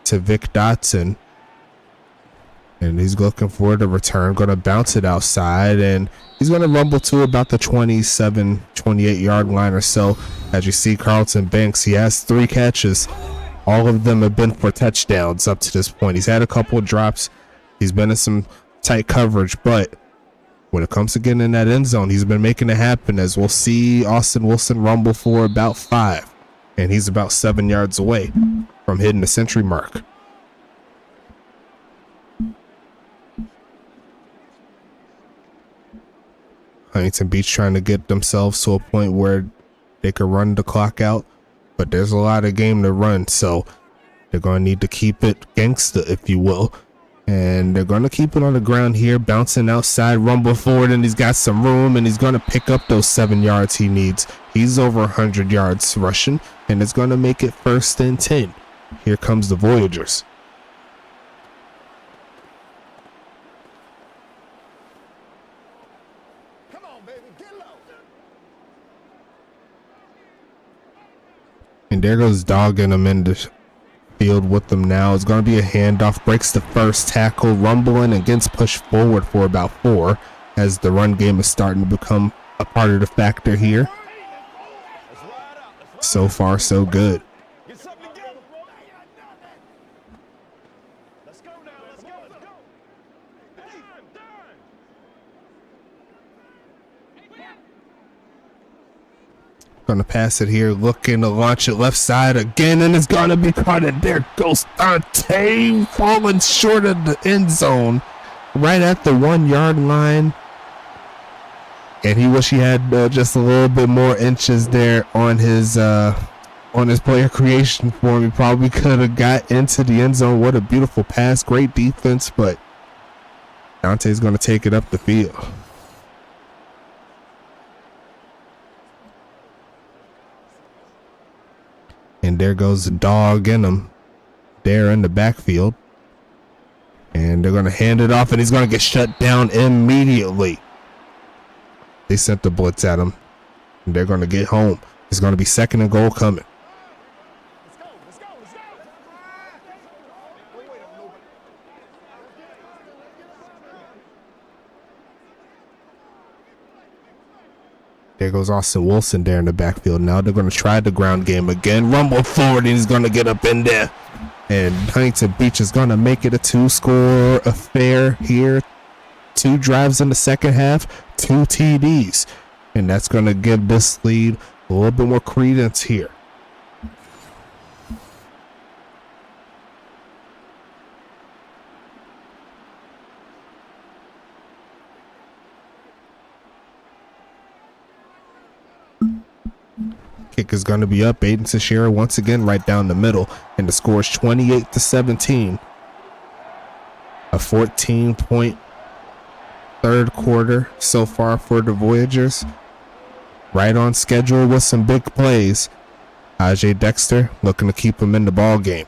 to Vic Dotson, and he's looking for the return, going to bounce it outside, and he's going to rumble to about the 27-28 yard line or so. As you see, Carlton Banks, he has 3 catches. All of them have been for touchdowns up to this point. He's had a couple of drops, he's been in some tight coverage, but when it comes to getting in that end zone, he's been making it happen. As we'll see Austin Wilson rumble for about 5, and he's about 7 yards away from hitting the century mark. Huntington Beach trying to get themselves to a point where they could run the clock out, but there's a lot of game to run, so they're going to need to keep it gangsta, if you will. And they're going to keep it on the ground here, bouncing outside, rumble forward, and he's got some room, and he's going to pick up those 7 yards he needs. He's over 100 yards rushing, and it's going to make it 1st and 10. Here comes the Voyagers. Come on, baby, get low. And there goes dogging him in the field with them now. It's going to be a handoff, breaks the first tackle, rumbling, and gets pushed forward for about 4 as the run game is starting to become a part of the factor here. So far, so good. Get something together. Let's go now, let's go, let's go. Done. Gonna pass it here, looking to launch it left side again, and it's gonna be caught. And there goes Dante, falling short of the end zone, right at the 1 yard line. And he wish he had just a little bit more inches there on his player creation form. He probably could have got into the end zone. What a beautiful pass. Great defense, but Dante's going to take it up the field. And there goes the dog in him there in the backfield. And they're going to hand it off, and he's going to get shut down immediately. They sent the blitz at him, and they're going to get home. It's going to be 2nd and goal coming. Let's go. There goes Austin Wilson there in the backfield. Now they're going to try the ground game again. Rumble forward, and he's going to get up in there. And Huntington Beach is going to make it a 2-score affair here. 2 drives in the second half, 2 TDs. And that's going to give this lead a little bit more credence here. Kick is going to be up. Aiden Teixeira once again right down the middle, and the score is 28-17. A 14-point third quarter so far for the Voyagers. Right on schedule with some big plays. Ajay Dexter looking to keep him in the ball game.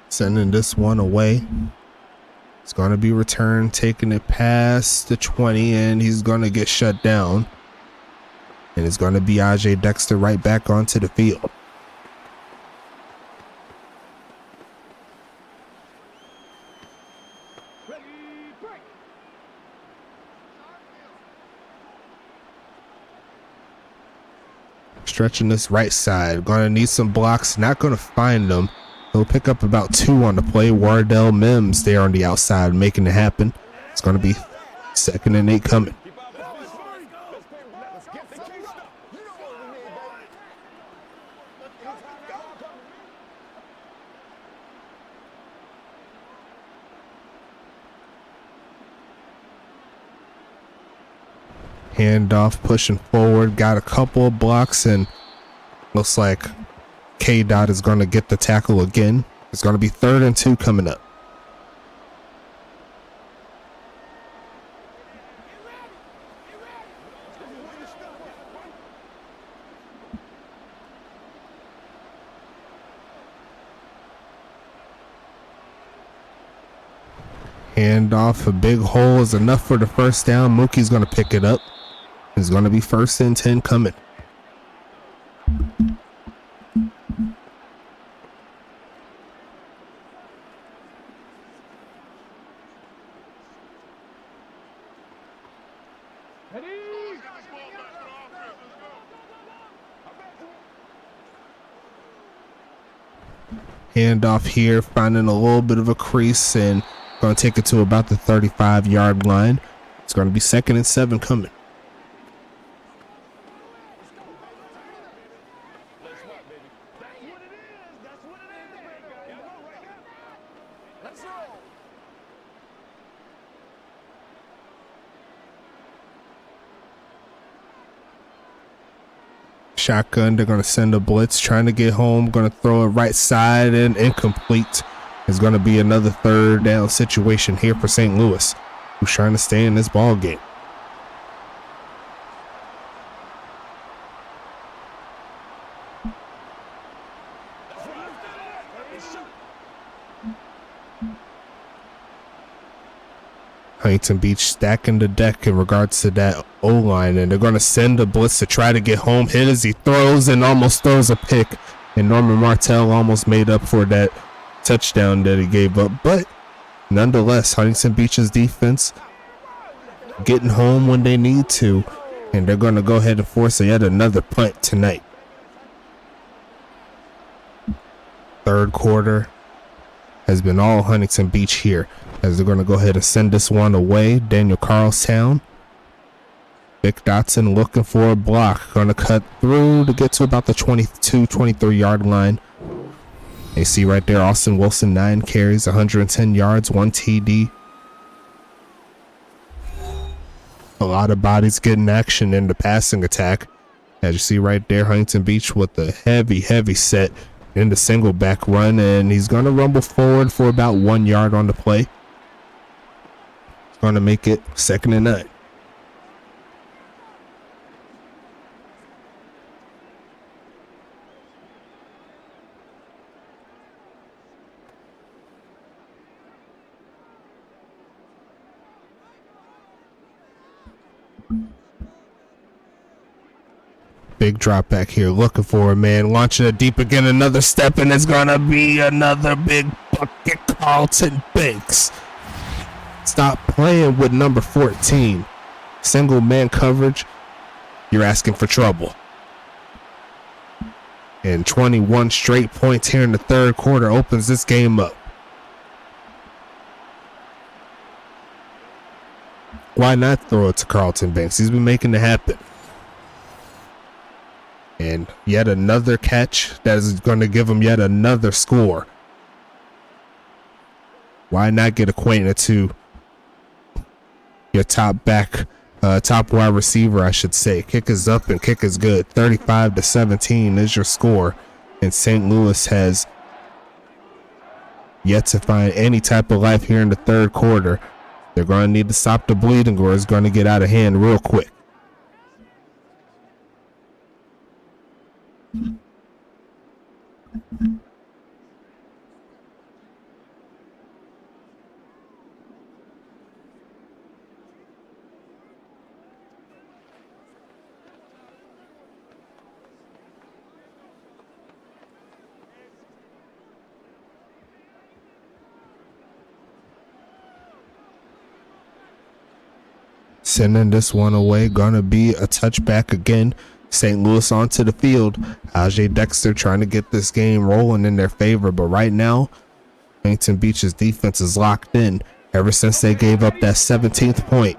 Sending this one away. It's going to be returned, taking it past the 20, and he's going to get shut down. And it's going to be Ajay Dexter right back onto the field. Stretching this right side. Going to need some blocks. Not going to find them. He'll pick up about 2 on the play. Wardell Mims there on the outside making it happen. It's going to be 2nd and 8 coming. Handoff, pushing forward. Got a couple of blocks, and looks like K-Dot is going to get the tackle again. It's going to be 3rd and 2 coming up. Handoff, a big hole is enough for the first down. Mookie's going to pick it up. It's going to be 1st and 10 coming. Handoff here, finding a little bit of a crease and going to take it to about the 35-yard line. It's going to be 2nd and 7 coming. Shotgun, they're going to send a blitz, trying to get home, going to throw it right side and incomplete. It's going to be another 3rd down situation here for St. Louis, who's trying to stay in this ball game. Huntington Beach stacking the deck in regards to that O-line, and they're going to send a blitz to try to get home. Hit as he throws and almost throws a pick, and Norman Martell almost made up for that touchdown that he gave up. But nonetheless, Huntington Beach's defense getting home when they need to, And they're going to go ahead and force yet another punt tonight. Third quarter has been all Huntington Beach here, as they're going to go ahead and send this one away. Daniel Carlstown. Vic Dotson looking for a block. Going to cut through to get to about the 22, 23 yard line. You see right there, Austin Wilson, 9 carries, 110 yards, 1 TD. A lot of bodies getting action in the passing attack. As you see right there, Huntington Beach with a heavy set in the single back run, and he's going to rumble forward for about 1 yard on the play. He's going to make it 2nd and 9. Big drop back here, looking for a man, launching it deep again, another step, and it's gonna be another big bucket. Carlton Banks. Stop playing with number 14. Single man coverage, you're asking for trouble. And 21 straight points here in the third quarter opens this game up. Why not throw it to Carlton Banks? He's been making it happen. And yet another catch that is going to give him yet another score. Why not get acquainted to your top back, top wide receiver, I should say. Kick is up and kick is good. 35-17 is your score. And St. Louis has yet to find any type of life here in the third quarter. They're going to need to stop the bleeding, or it's going to get out of hand real quick. Sending this one away, gonna be a touchback again. St. Louis onto the field. Ajay Dexter trying to get this game rolling in their favor, but right now, Huntington Beach's defense is locked in ever since they gave up that 17th point.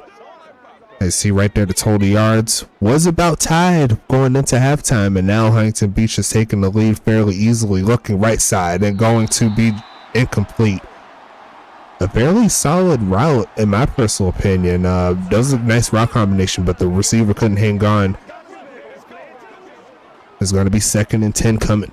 I see right there the total yards was about tied going into halftime, and now Huntington Beach is taking the lead fairly easily, looking right side and going to be incomplete. A fairly solid route, in my personal opinion. Does a nice route combination, but the receiver couldn't hang on. It's going to be 2nd and 10 coming.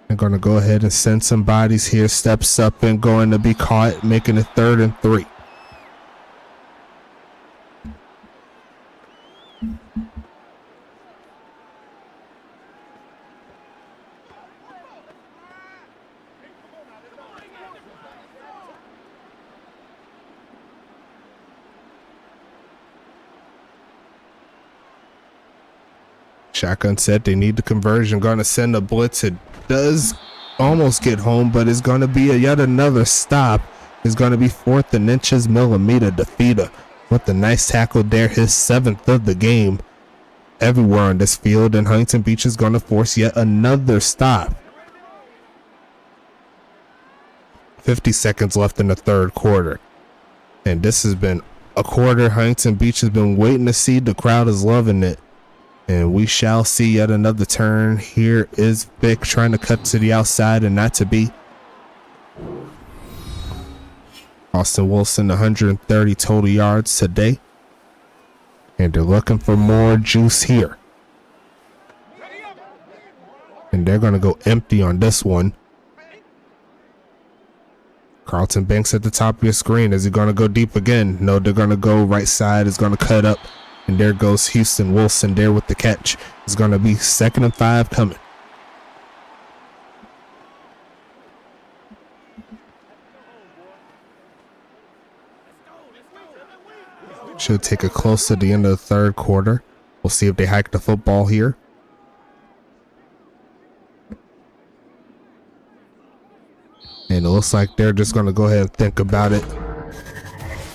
They're going to go ahead and send some bodies here. Steps up and going to be caught, making it 3rd and 3. Shotgun set, they need the conversion. Going to send a blitz. It does almost get home, but it's going to be yet another stop. It's going to be 4th and inches. Millimeter Defeater with a nice tackle there, his 7th of the game everywhere on this field, and Huntington Beach is going to force yet another stop. 50 seconds left in the third quarter, and this has been a quarter Huntington Beach has been waiting to see. The crowd is loving it. And we shall see yet another turn. Here is Vic trying to cut to the outside and not to be. Austin Wilson, 130 total yards today. And they're looking for more juice here. And they're going to go empty on this one. Carlton Banks at the top of your screen. Is he going to go deep again? No, they're going to go right side. It's going to cut up. And there goes Houston Wilson there with the catch. It's going to be 2nd and 5 coming. Should take it close to the end of the third quarter. We'll see if they hike the football here. it looks like they're just going to go ahead and think about it.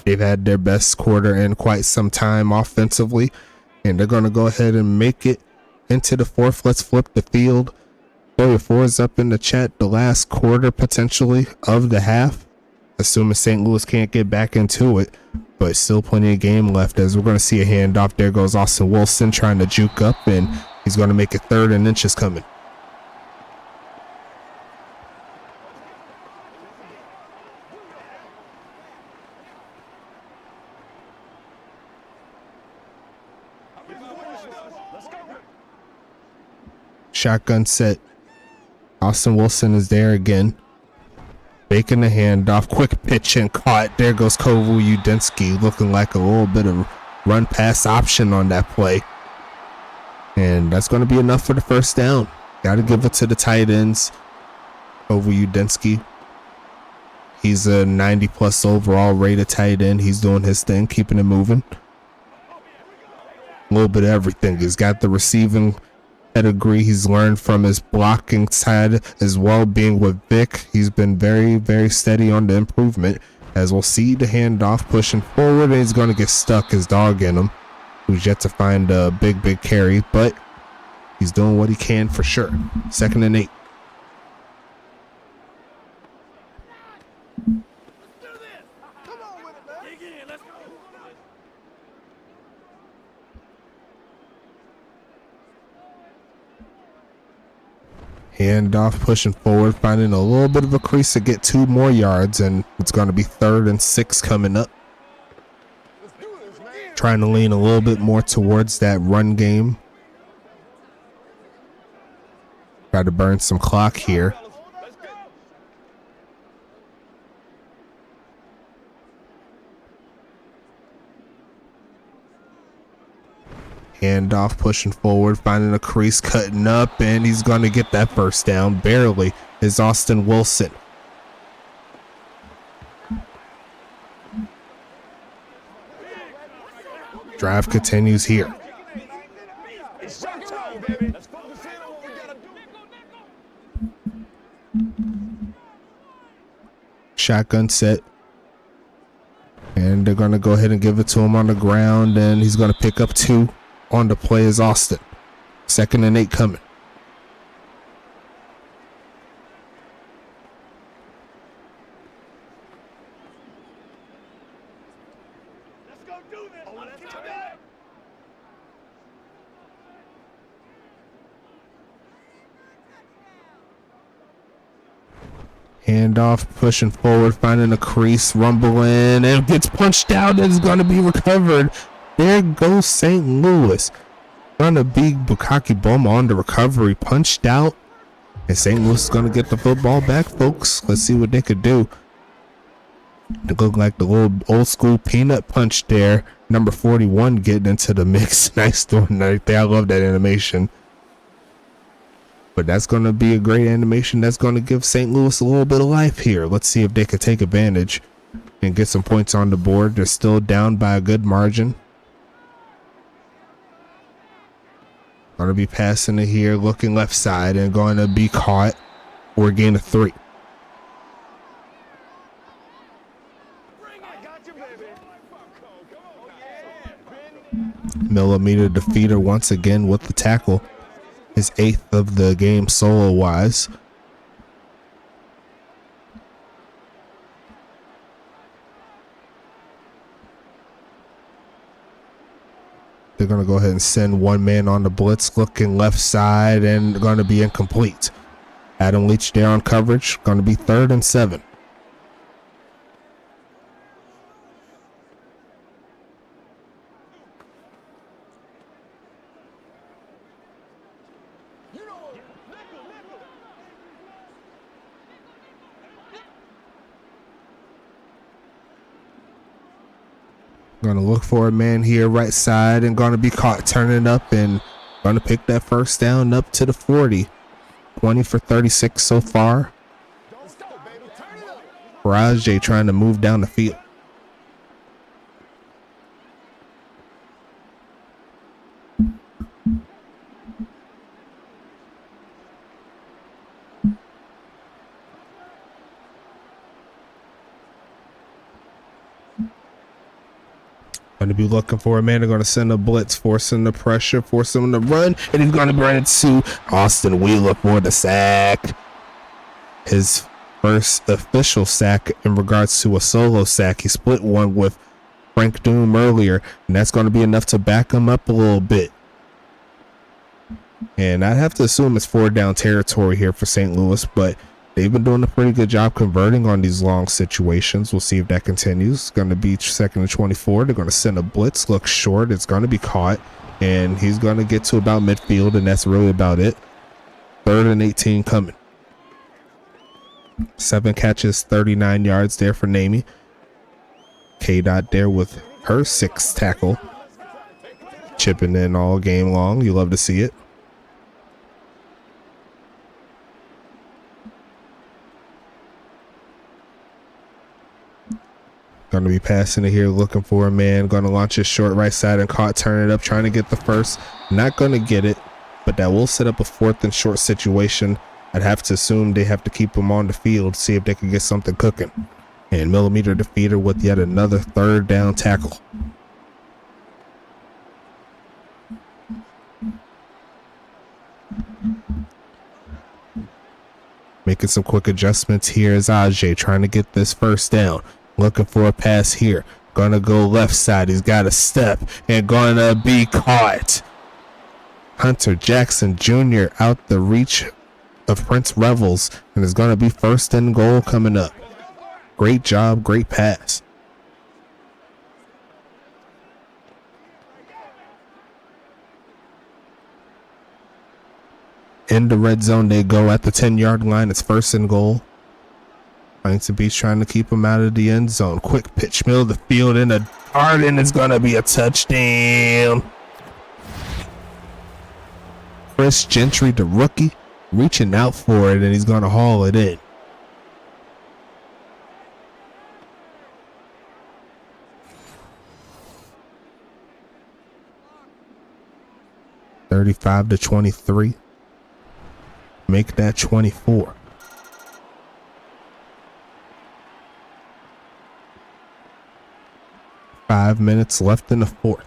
They've had their best quarter in quite some time offensively, and they're going to go ahead and make it into the fourth. Let's flip the field. Throw your fours up in the chat. The last quarter potentially of the half, assuming St. Louis can't get back into it, but still plenty of game left as we're going to see a handoff. There goes Austin Wilson trying to juke up, and he's going to make it 3rd and inches coming. Shotgun set. Austin Wilson is there again. Making the handoff. Quick pitch and caught. There goes Kovu Udinski, looking like a little bit of run pass option on that play. And that's going to be enough for the first down. Got to give it to the tight ends. Kovu Udinski. He's a 90+ overall rated tight end. He's doing his thing, keeping it moving. A little bit of everything. He's got the receiving pedigree. He's learned from his blocking side as well, being with Vic. He's been very, very steady on the improvement. As we'll see the handoff pushing forward, and he's going to get stuck. His dog in him, who's yet to find a big carry, but he's doing what he can for sure. 2nd and 8. Handoff pushing forward, finding a little bit of a crease to get 2 more yards, and it's going to be 3rd and 6 coming up. Trying to lean a little bit more towards that run game. Try to burn some clock here. Handoff pushing forward, finding a crease, cutting up, and he's going to get that first down. Barely is Austin Wilson. Drive continues here. Shotgun set. And they're going to go ahead and give it to him on the ground, and he's going to pick up 2. On the play is Austin. 2nd and 8 coming. Let's go do this. Let's do it. Handoff pushing forward, finding a crease, rumbling, and gets punched out. It's going to be recovered. There goes St. Louis. Trying to beat Bukaki Boma on the recovery, punched out. And St. Louis is going to get the football back, folks. Let's see what they could do. It looked like the little old school peanut punch there. Number 41 getting into the mix. Nice doing right there. I love that animation. But that's going to be a great animation. That's going to give St. Louis a little bit of life here. Let's see if they could take advantage and get some points on the board. They're still down by a good margin. Going to be passing it here, looking left side, and going to be caught for a gain of 3. Millimeter defeater once again with the tackle. His 8th of the game solo-wise. They're going to go ahead and send 1 man on the blitz, looking left side, and going to be incomplete. Adam Leach there on coverage. Going to be 3rd and 7. Going to look for a man here right side and going to be caught turning up and going to pick that first down up to the 40. 20 for 36 so far. Rajay trying to move down the field. Going to be looking for a man. They're going to send a blitz, forcing the pressure, forcing him to run, and he's going to bring it to Austin Wheeler for the sack. His first official sack in regards to a solo sack. He split one with Frank Doom earlier, and that's going to be enough to back him up a little bit. And I'd have to assume it's 4-down territory here for St. Louis, but they've been doing a pretty good job converting on these long situations. We'll see if that continues. It's going to be 2nd and 24. They're going to send a blitz, look short. It's going to be caught, and he's going to get to about midfield, and that's really about it. 3rd and 18 coming. 7 catches, 39 yards there for Namie. K-Dot there with her 6th tackle. Chipping in all game long. You love to see it. Going to be passing it here, looking for a man. Going to launch his short right side and caught, turn it up, trying to get the first. Not going to get it, but that will set up a 4th and short situation. I'd have to assume they have to keep him on the field, see if they can get something cooking. And millimeter defeater with yet another 3rd down tackle. Making some quick adjustments here is Ajay trying to get this 1st down. Looking for a pass here. Gonna go left side. He's got a step and gonna be caught. Hunter Jackson Jr. out the reach of Prince Revels, and it's gonna be 1st and goal coming up. Great job, great pass. In the red zone they go at the 10-yard line. It's 1st and goal. Huntington Beach trying to keep him out of the end zone. Quick pitch, middle of the field, and a dart, and it's going to be a touchdown. Chris Gentry, the rookie, reaching out for it, and he's going to haul it in. (35-23). Make that 24. Five minutes left in the 4th.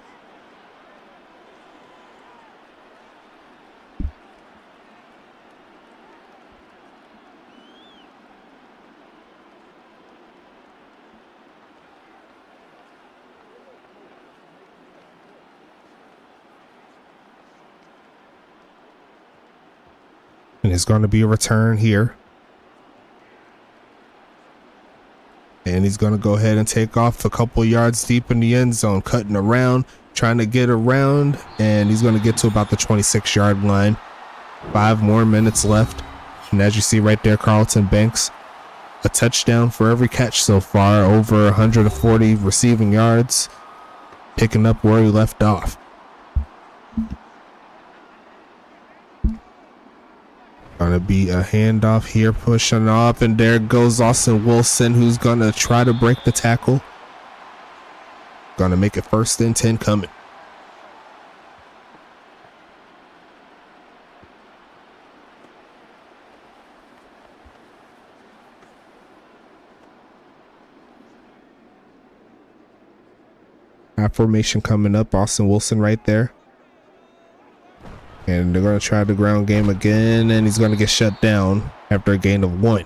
And it's going to be a return here. And he's going to go ahead and take off a couple yards deep in the end zone, cutting around, trying to get around, and he's going to get to about the 26-yard line. 5 more minutes left. And as you see right there, Carlton Banks, a touchdown for every catch so far, over 140 receiving yards, picking up where he left off. Gonna be a handoff here, pushing up, and there goes Austin Wilson, who's gonna try to break the tackle. Gonna make it 1st and 10 coming. High formation coming up, Austin Wilson right there. And they're going to try the ground game again, and he's going to get shut down after a gain of 1.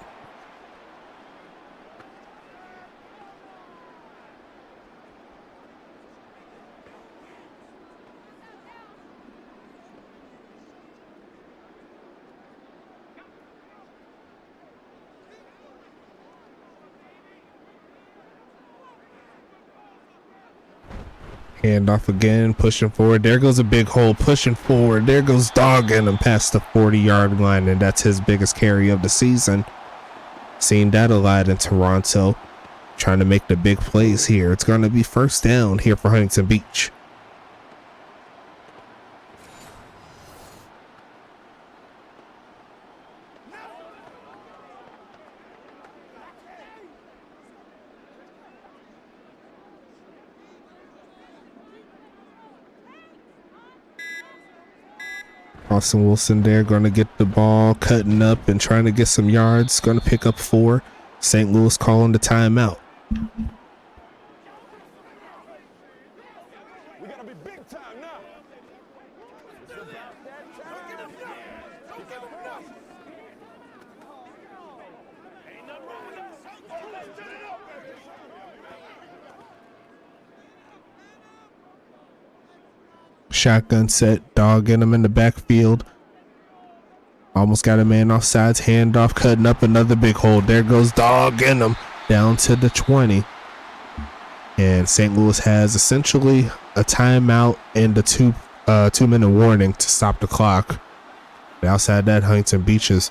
Handoff again, pushing forward. There goes a big hole, pushing forward. There goes dogging him past the 40-yard line, and that's his biggest carry of the season. Seen that a lot in Toronto, trying to make the big plays here. It's going to be 1st down here for Huntington Beach. Austin Wilson there, going to get the ball, cutting up and trying to get some yards. Going to pick up 4. St. Louis calling the timeout. We gotta be big time now. It's about that time. Don't give him nothing. Don't give him nothing. Ain't nothing wrong with us. Let's turn it up, baby. Shotgun set, dogging him in the backfield. Almost got a man off sides, handoff, cutting up another big hole. There goes dogging him down to the 20. And St. Louis has essentially a timeout and a 2-minute warning to stop the clock. And outside that, Huntington Beach is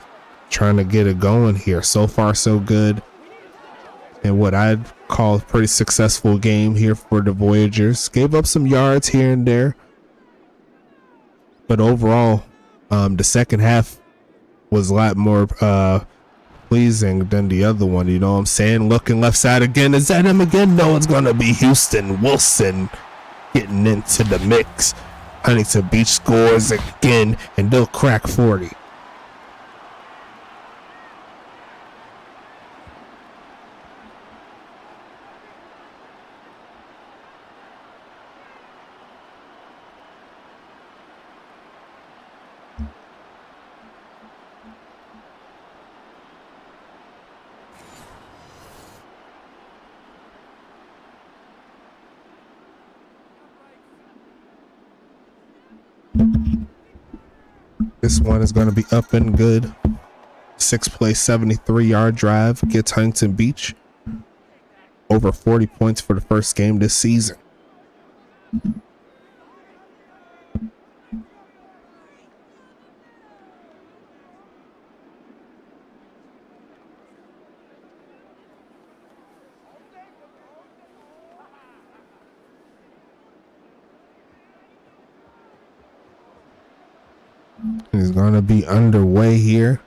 trying to get it going here. So far, so good. And what I'd call a pretty successful game here for the Voyagers. Gave up some yards here and there. But overall, the second half was a lot more pleasing than the other one. You know what I'm saying? Looking left side again. Is that him again? No, it's going to be Houston Wilson getting into the mix. Huntington Beach scores again, and they'll crack 40. This one is going to be up and good. 6-play, 73-yard drive gets Huntington Beach over 40 points for the first game this season. He's going to be underway here.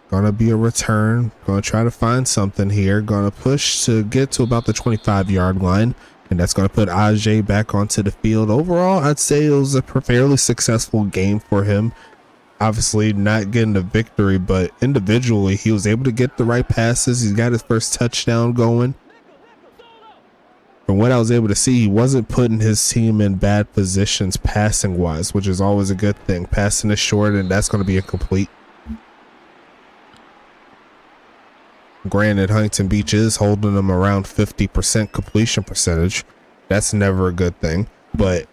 Going to be a return. Going to try to find something here. Going to push to get to about the 25-yard line. And that's going to put Ajay back onto the field. Overall, I'd say it was a fairly successful game for him. Obviously not getting the victory, but individually he was able to get the right passes. He's got his first touchdown going. From what I was able to see, he wasn't putting his team in bad positions passing wise, which is always a good thing. Passing is short, and that's going to be incomplete. Granted, Huntington Beach is holding them around 50% completion percentage. That's never a good thing, but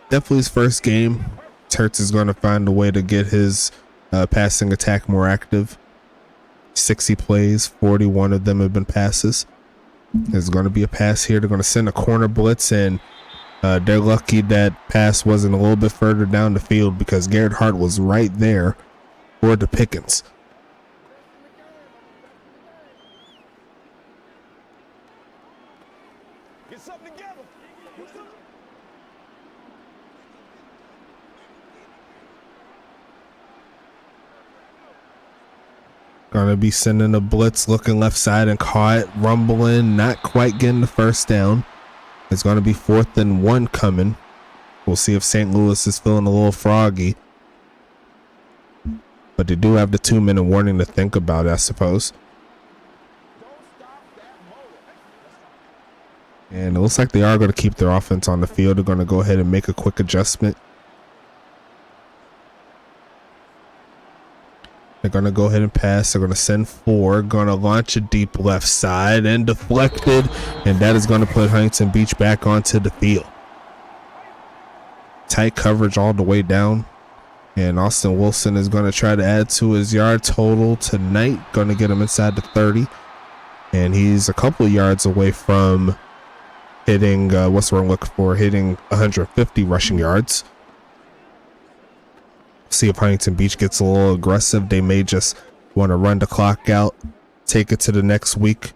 definitely his first game. Tertz is going to find a way to get his passing attack more active. 60 plays, 41 of them have been passes. There's going to be a pass here. They're going to send a corner blitz, and they're lucky that pass wasn't a little bit further down the field because Garrett Hart was right there for the Pickens. Get something together. Gonna be sending a blitz, looking left side and caught, rumbling, not quite getting the first down. It's gonna be 4th and 1 coming. We'll see if St. Louis is feeling a little froggy. But they do have the 2-minute warning to think about, I suppose. And it looks like they are going to keep their offense on the field. They're going to go ahead and make a quick adjustment. They're going to go ahead and pass. They're going to send 4. Going to launch a deep left side and deflected. And that is going to put Huntington Beach back onto the field. Tight coverage all the way down. And Austin Wilson is going to try to add to his yard total tonight. Going to get him inside the 30. And he's a couple of yards away from hitting, what's the word I'm looking for? Hitting 150 rushing yards. See if Huntington Beach gets a little aggressive. They may just want to run the clock out, take it to the next week.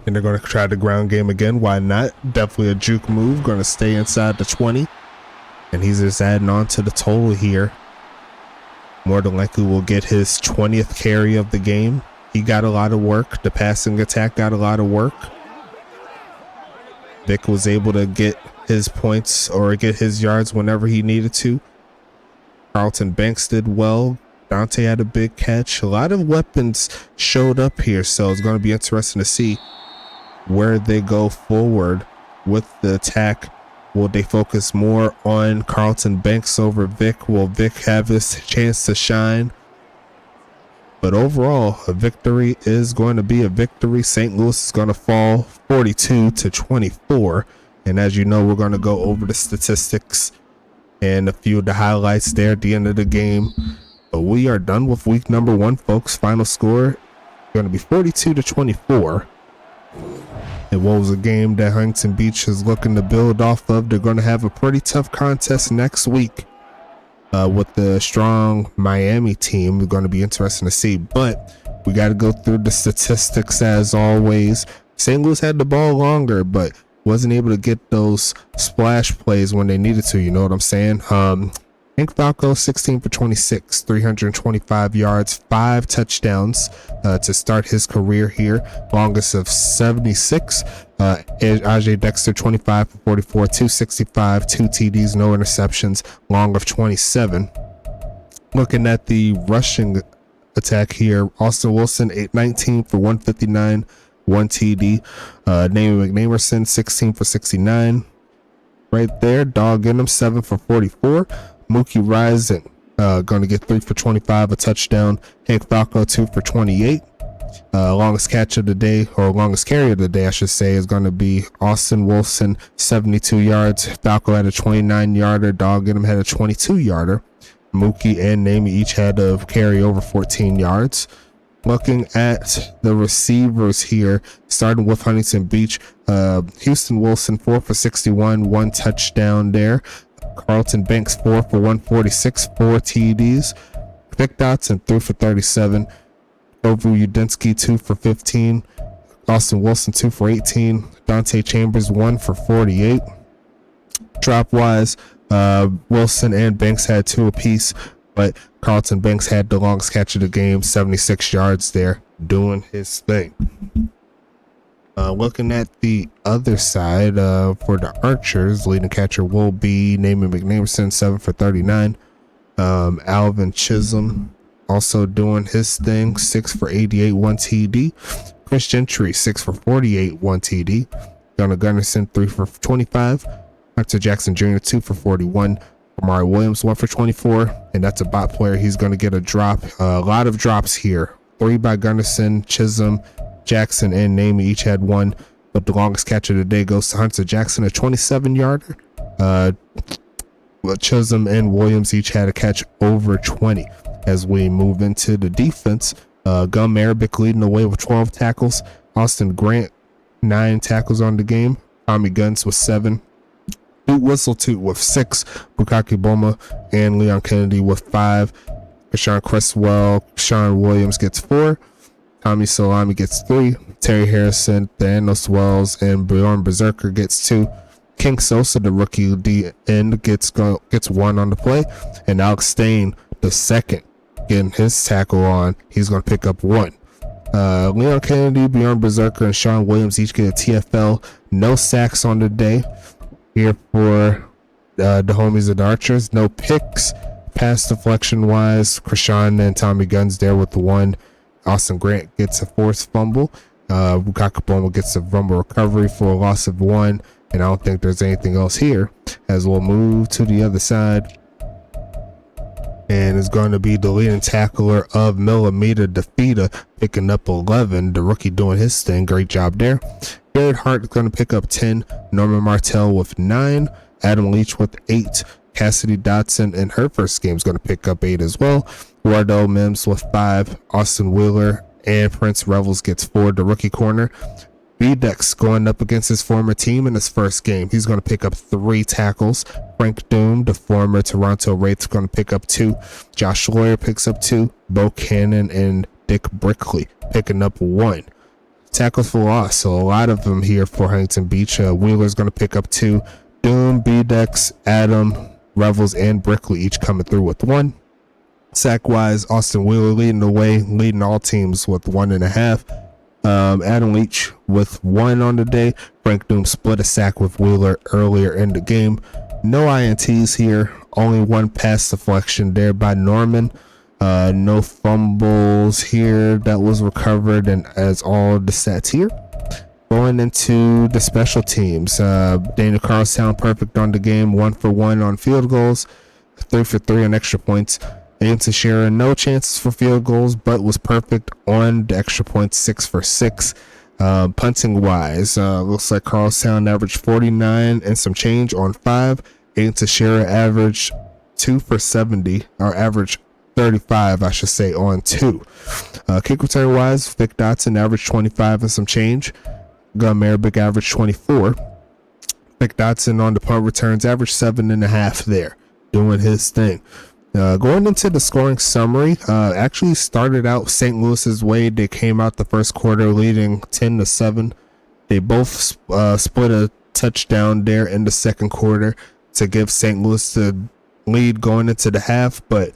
And they're going to try the ground game again. Why not? Definitely a juke move. Going to stay inside the 20. And he's just adding on to the total here. More than likely will get his 20th carry of the game. He got a lot of work. The passing attack got a lot of work. Vic was able to get his points or get his yards whenever he needed to. Carlton Banks did well. Dante had a big catch. A lot of weapons showed up here, so it's going to be interesting to see where they go forward with the attack. Will they focus more on Carlton Banks over Vic? Will Vic have his chance to shine? But overall, a victory is going to be a victory. St. Louis is going to fall 42-24. And as you know, we're going to go over the statistics and a few of the highlights there at the end of the game. But we are done with week number 1, folks. Final score going to be 42-24. It was a game that Huntington Beach is looking to build off of. They're going to have a pretty tough contest next week with the strong Miami team. It's going to be interesting to see. But we got to go through the statistics as always. St. Louis had the ball longer, but wasn't able to get those splash plays when they needed to. You know what I'm saying? Hank Falco, 16 for 26, 325 yards, 5 touchdowns to start his career here. Longest of 76. Ajay Dexter, 25 for 44, 265, 2 TDs, no interceptions, long of 27. Looking at the rushing attack here, Austin Wilson, 19 for 159, 1 TD. Naaman McNamerson, 16 for 69. Right there, dog in him, 7 for 44. Mookie Rising, going to get 3 for 25, a touchdown. Hank Falco, 2 for 28. Longest catch of the day, or longest carry of the day, I should say, is going to be Austin Wilson, 72 yards. Falco had a 29-yarder. Dog in him had a 22-yarder. Mookie and Naaman each had a carry over 14 yards. Looking at the receivers here, starting with Huntington Beach, Houston Wilson, 4 for 61, 1 touchdown there. Carlton Banks, 4 for 146, 4 TDs. Vic Dotson, 3 for 37. Ovu Udinsky, 2 for 15. Austin Wilson, 2 for 18. Dante Chambers, 1 for 48. Drop wise, Wilson and Banks had 2 apiece, but Carlton Banks had the longest catch of the game, 76 yards there, doing his thing. Looking at the other side, for the Archers, leading catcher will be Naaman McNamerson, 7 for 39. Alvin Chisholm also doing his thing, 6 for 88, 1 TD. Chris Gentry, 6 for 48, 1 TD. Gunnar Gunnarsson, 3 for 25. Hunter Jackson Jr., 2 for 41. Amari Williams, 1 for 24, and that's a bot player. He's going to get a drop. A lot of drops here. 3 by Gunnarsson, Chisholm, Jackson, and Naaman each had 1, but the longest catch of the day goes to Hunter Jackson, a 27-yarder. Chisholm and Williams each had a catch over 20. As we move into the defense, Gum Arabic leading the way with 12 tackles. Austin Grant, 9 tackles on the game. Tommy Guns with 7. Duke Whistleton with 6, Bukaki Boma and Leon Kennedy with 5. Sean Cresswell, Sean Williams gets 4. Tommy Salami gets 3. Terry Harrison, Thanos Wells, and Bjorn Berserker gets 2. King Sosa, the rookie D end, gets 1 on the play. And Alex Stain, the second, getting his tackle on. He's going to pick up 1. Leon Kennedy, Bjorn Berserker, and Sean Williams each get a TFL. No sacks on the day. Here for the homies of the Archers. No picks. Pass deflection wise, Krishan and Tommy Guns there with the 1. Austin Grant gets a forced fumble. Kakaboma gets a fumble recovery for a loss of 1. And I don't think there's anything else here. As we'll move to the other side. And it's going to be the leading tackler of Millimeter Defeater, picking up 11. The rookie doing his thing. Great job there. Jared Hart is going to pick up 10. Norman Martell with 9. Adam Leach with 8. Cassidy Dotson in her first game is going to pick up 8 as well. Wardell Mims with 5. Austin Wheeler and Prince Revels gets 4. The rookie corner. B-Dex going up against his former team in his first game. He's going to pick up 3 tackles. Frank Doom, the former Toronto Wraiths, going to pick up 2. Josh Lawyer picks up 2. Bo Cannon and Dick Brickley picking up 1. Tackles for loss, so a lot of them here for Huntington Beach. Wheeler's going to pick up 2. Doom, B-Dex, Adam, Revels, and Brickley each coming through with 1. Sack-wise, Austin Wheeler leading the way, leading all teams with 1.5. Adam Leach with 1 on the day. Frank Doom split a sack with Wheeler earlier in the game. No INTs here. Only 1 pass deflection there by Norman. No fumbles here that was recovered, and as all the stats here. Going into the special teams, Daniel Carlstown perfect on the game, 1 for 1 on field goals, 3 for 3 on extra points. Aiden Teixeira, no chances for field goals, but was perfect on the extra points, 6 for 6. Punting wise, looks like Carlstown averaged 49 and some change on 5. Aiden Teixeira averaged 2 for 70, or average 35, I should say, on 2. Kick return wise, Vic Dotson averaged 25 and some change. Gun Marabic averaged 24. Vic Dotson on the punt returns averaged 7.5 there, doing his thing. Going into the scoring summary, actually started out St. Louis's way. They came out the first quarter leading 10-7. They both split a touchdown there in the second quarter to give St. Louis the lead going into the half, but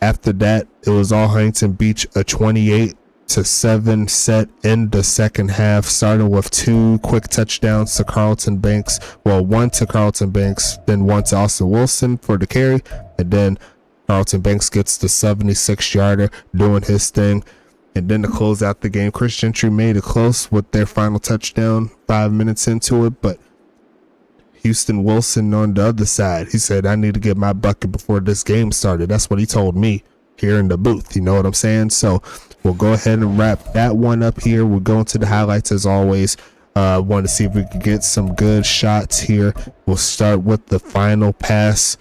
after that, it was all Huntington Beach, a 28-7 set in the second half, starting with 2 quick touchdowns to Carlton Banks. Well, 1 to Carlton Banks, then 1 to Austin Wilson for the carry, and then Carlton Banks gets the 76-yarder, doing his thing. And then to close out the game, Chris Gentry made it close with their final touchdown 5 minutes into it, but Houston Wilson on the other side, he said, I need to get my bucket before this game started. That's what he told me here in the booth. You know what I'm saying? So we'll go ahead and wrap that one up here. We'll go into the highlights as always. Want to see if we can get some good shots here. We'll start with the final pass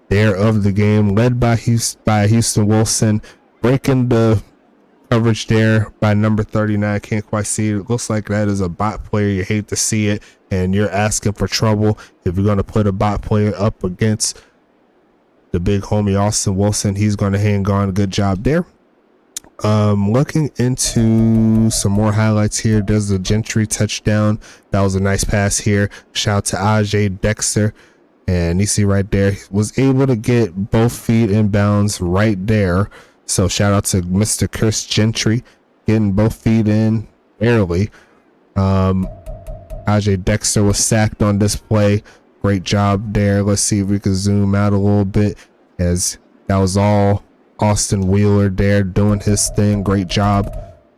there of the game, led by Houston Wilson, breaking the coverage there by number 39. Can't quite see it. It looks like that is a bot player. You hate to see it, and you're asking for trouble if you're going to put a bot player up against the big homie Austin Wilson. He's going to hang on. Good job there. Looking into some more highlights here, there's the Gentry touchdown. That was a nice pass here. Shout out to Ajay Dexter. And you see right there, was able to get both feet in bounds right there. So shout out to Mr. Chris Gentry getting both feet in barely. Ajay Dexter was sacked on this play. Great job there. Let's see if we can zoom out a little bit, as that was all Austin Wheeler there doing his thing. Great job.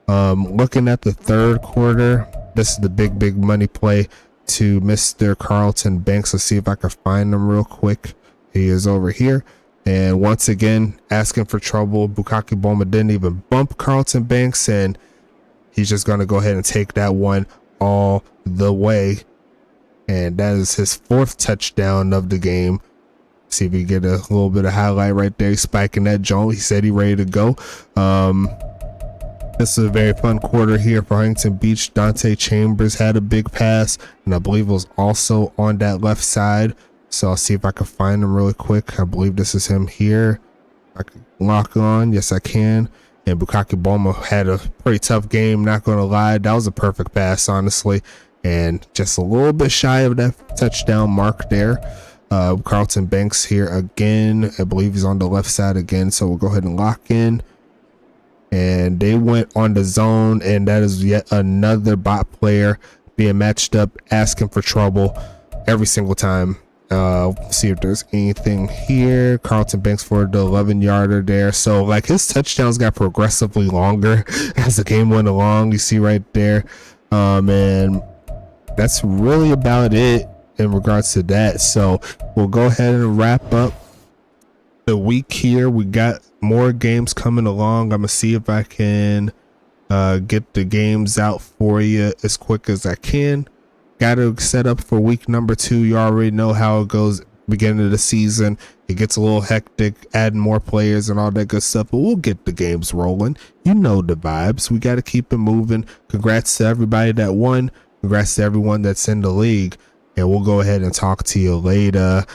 Looking at the third quarter, this is the big money play to Mr. Carlton Banks. Let's see if I can find him real quick. He is over here. And once again, asking for trouble. Bukaki Boma didn't even bump Carlton Banks, and he's just going to go ahead and take that one all the way. And that is his 4th touchdown of the game. See if we get a little bit of highlight right there. He's spiking that joint. He said he's ready to go. This is a very fun quarter here for Huntington Beach. Dante Chambers had a big pass, and I believe it was also on that left side. So I'll see if I can find him really quick. I believe this is him here. I can lock on. Yes, I can. And Bukaki Boma had a pretty tough game, not going to lie. That was a perfect pass, honestly. And just a little bit shy of that touchdown mark there. Carlton Banks here again. I believe he's on the left side again. So we'll go ahead and lock in. And they went on the zone, and that is yet another bot player being matched up, asking for trouble every single time. See if there's anything here. Carlton Banks for the 11-yarder there. So like his touchdowns got progressively longer as the game went along. You see right there. And that's really about it in regards to that. So we'll go ahead and wrap up the week here. We got more games coming along. I'm gonna see if I can get the games out for you as quick as I can. Got to set up for week number 2. You already know how it goes beginning of the season. It gets a little hectic, adding more players and all that good stuff, but we'll get the games rolling. You know the vibes. We got to keep it moving. Congrats to everybody that won. Congrats to everyone that's in the league. And we'll go ahead and talk to you later.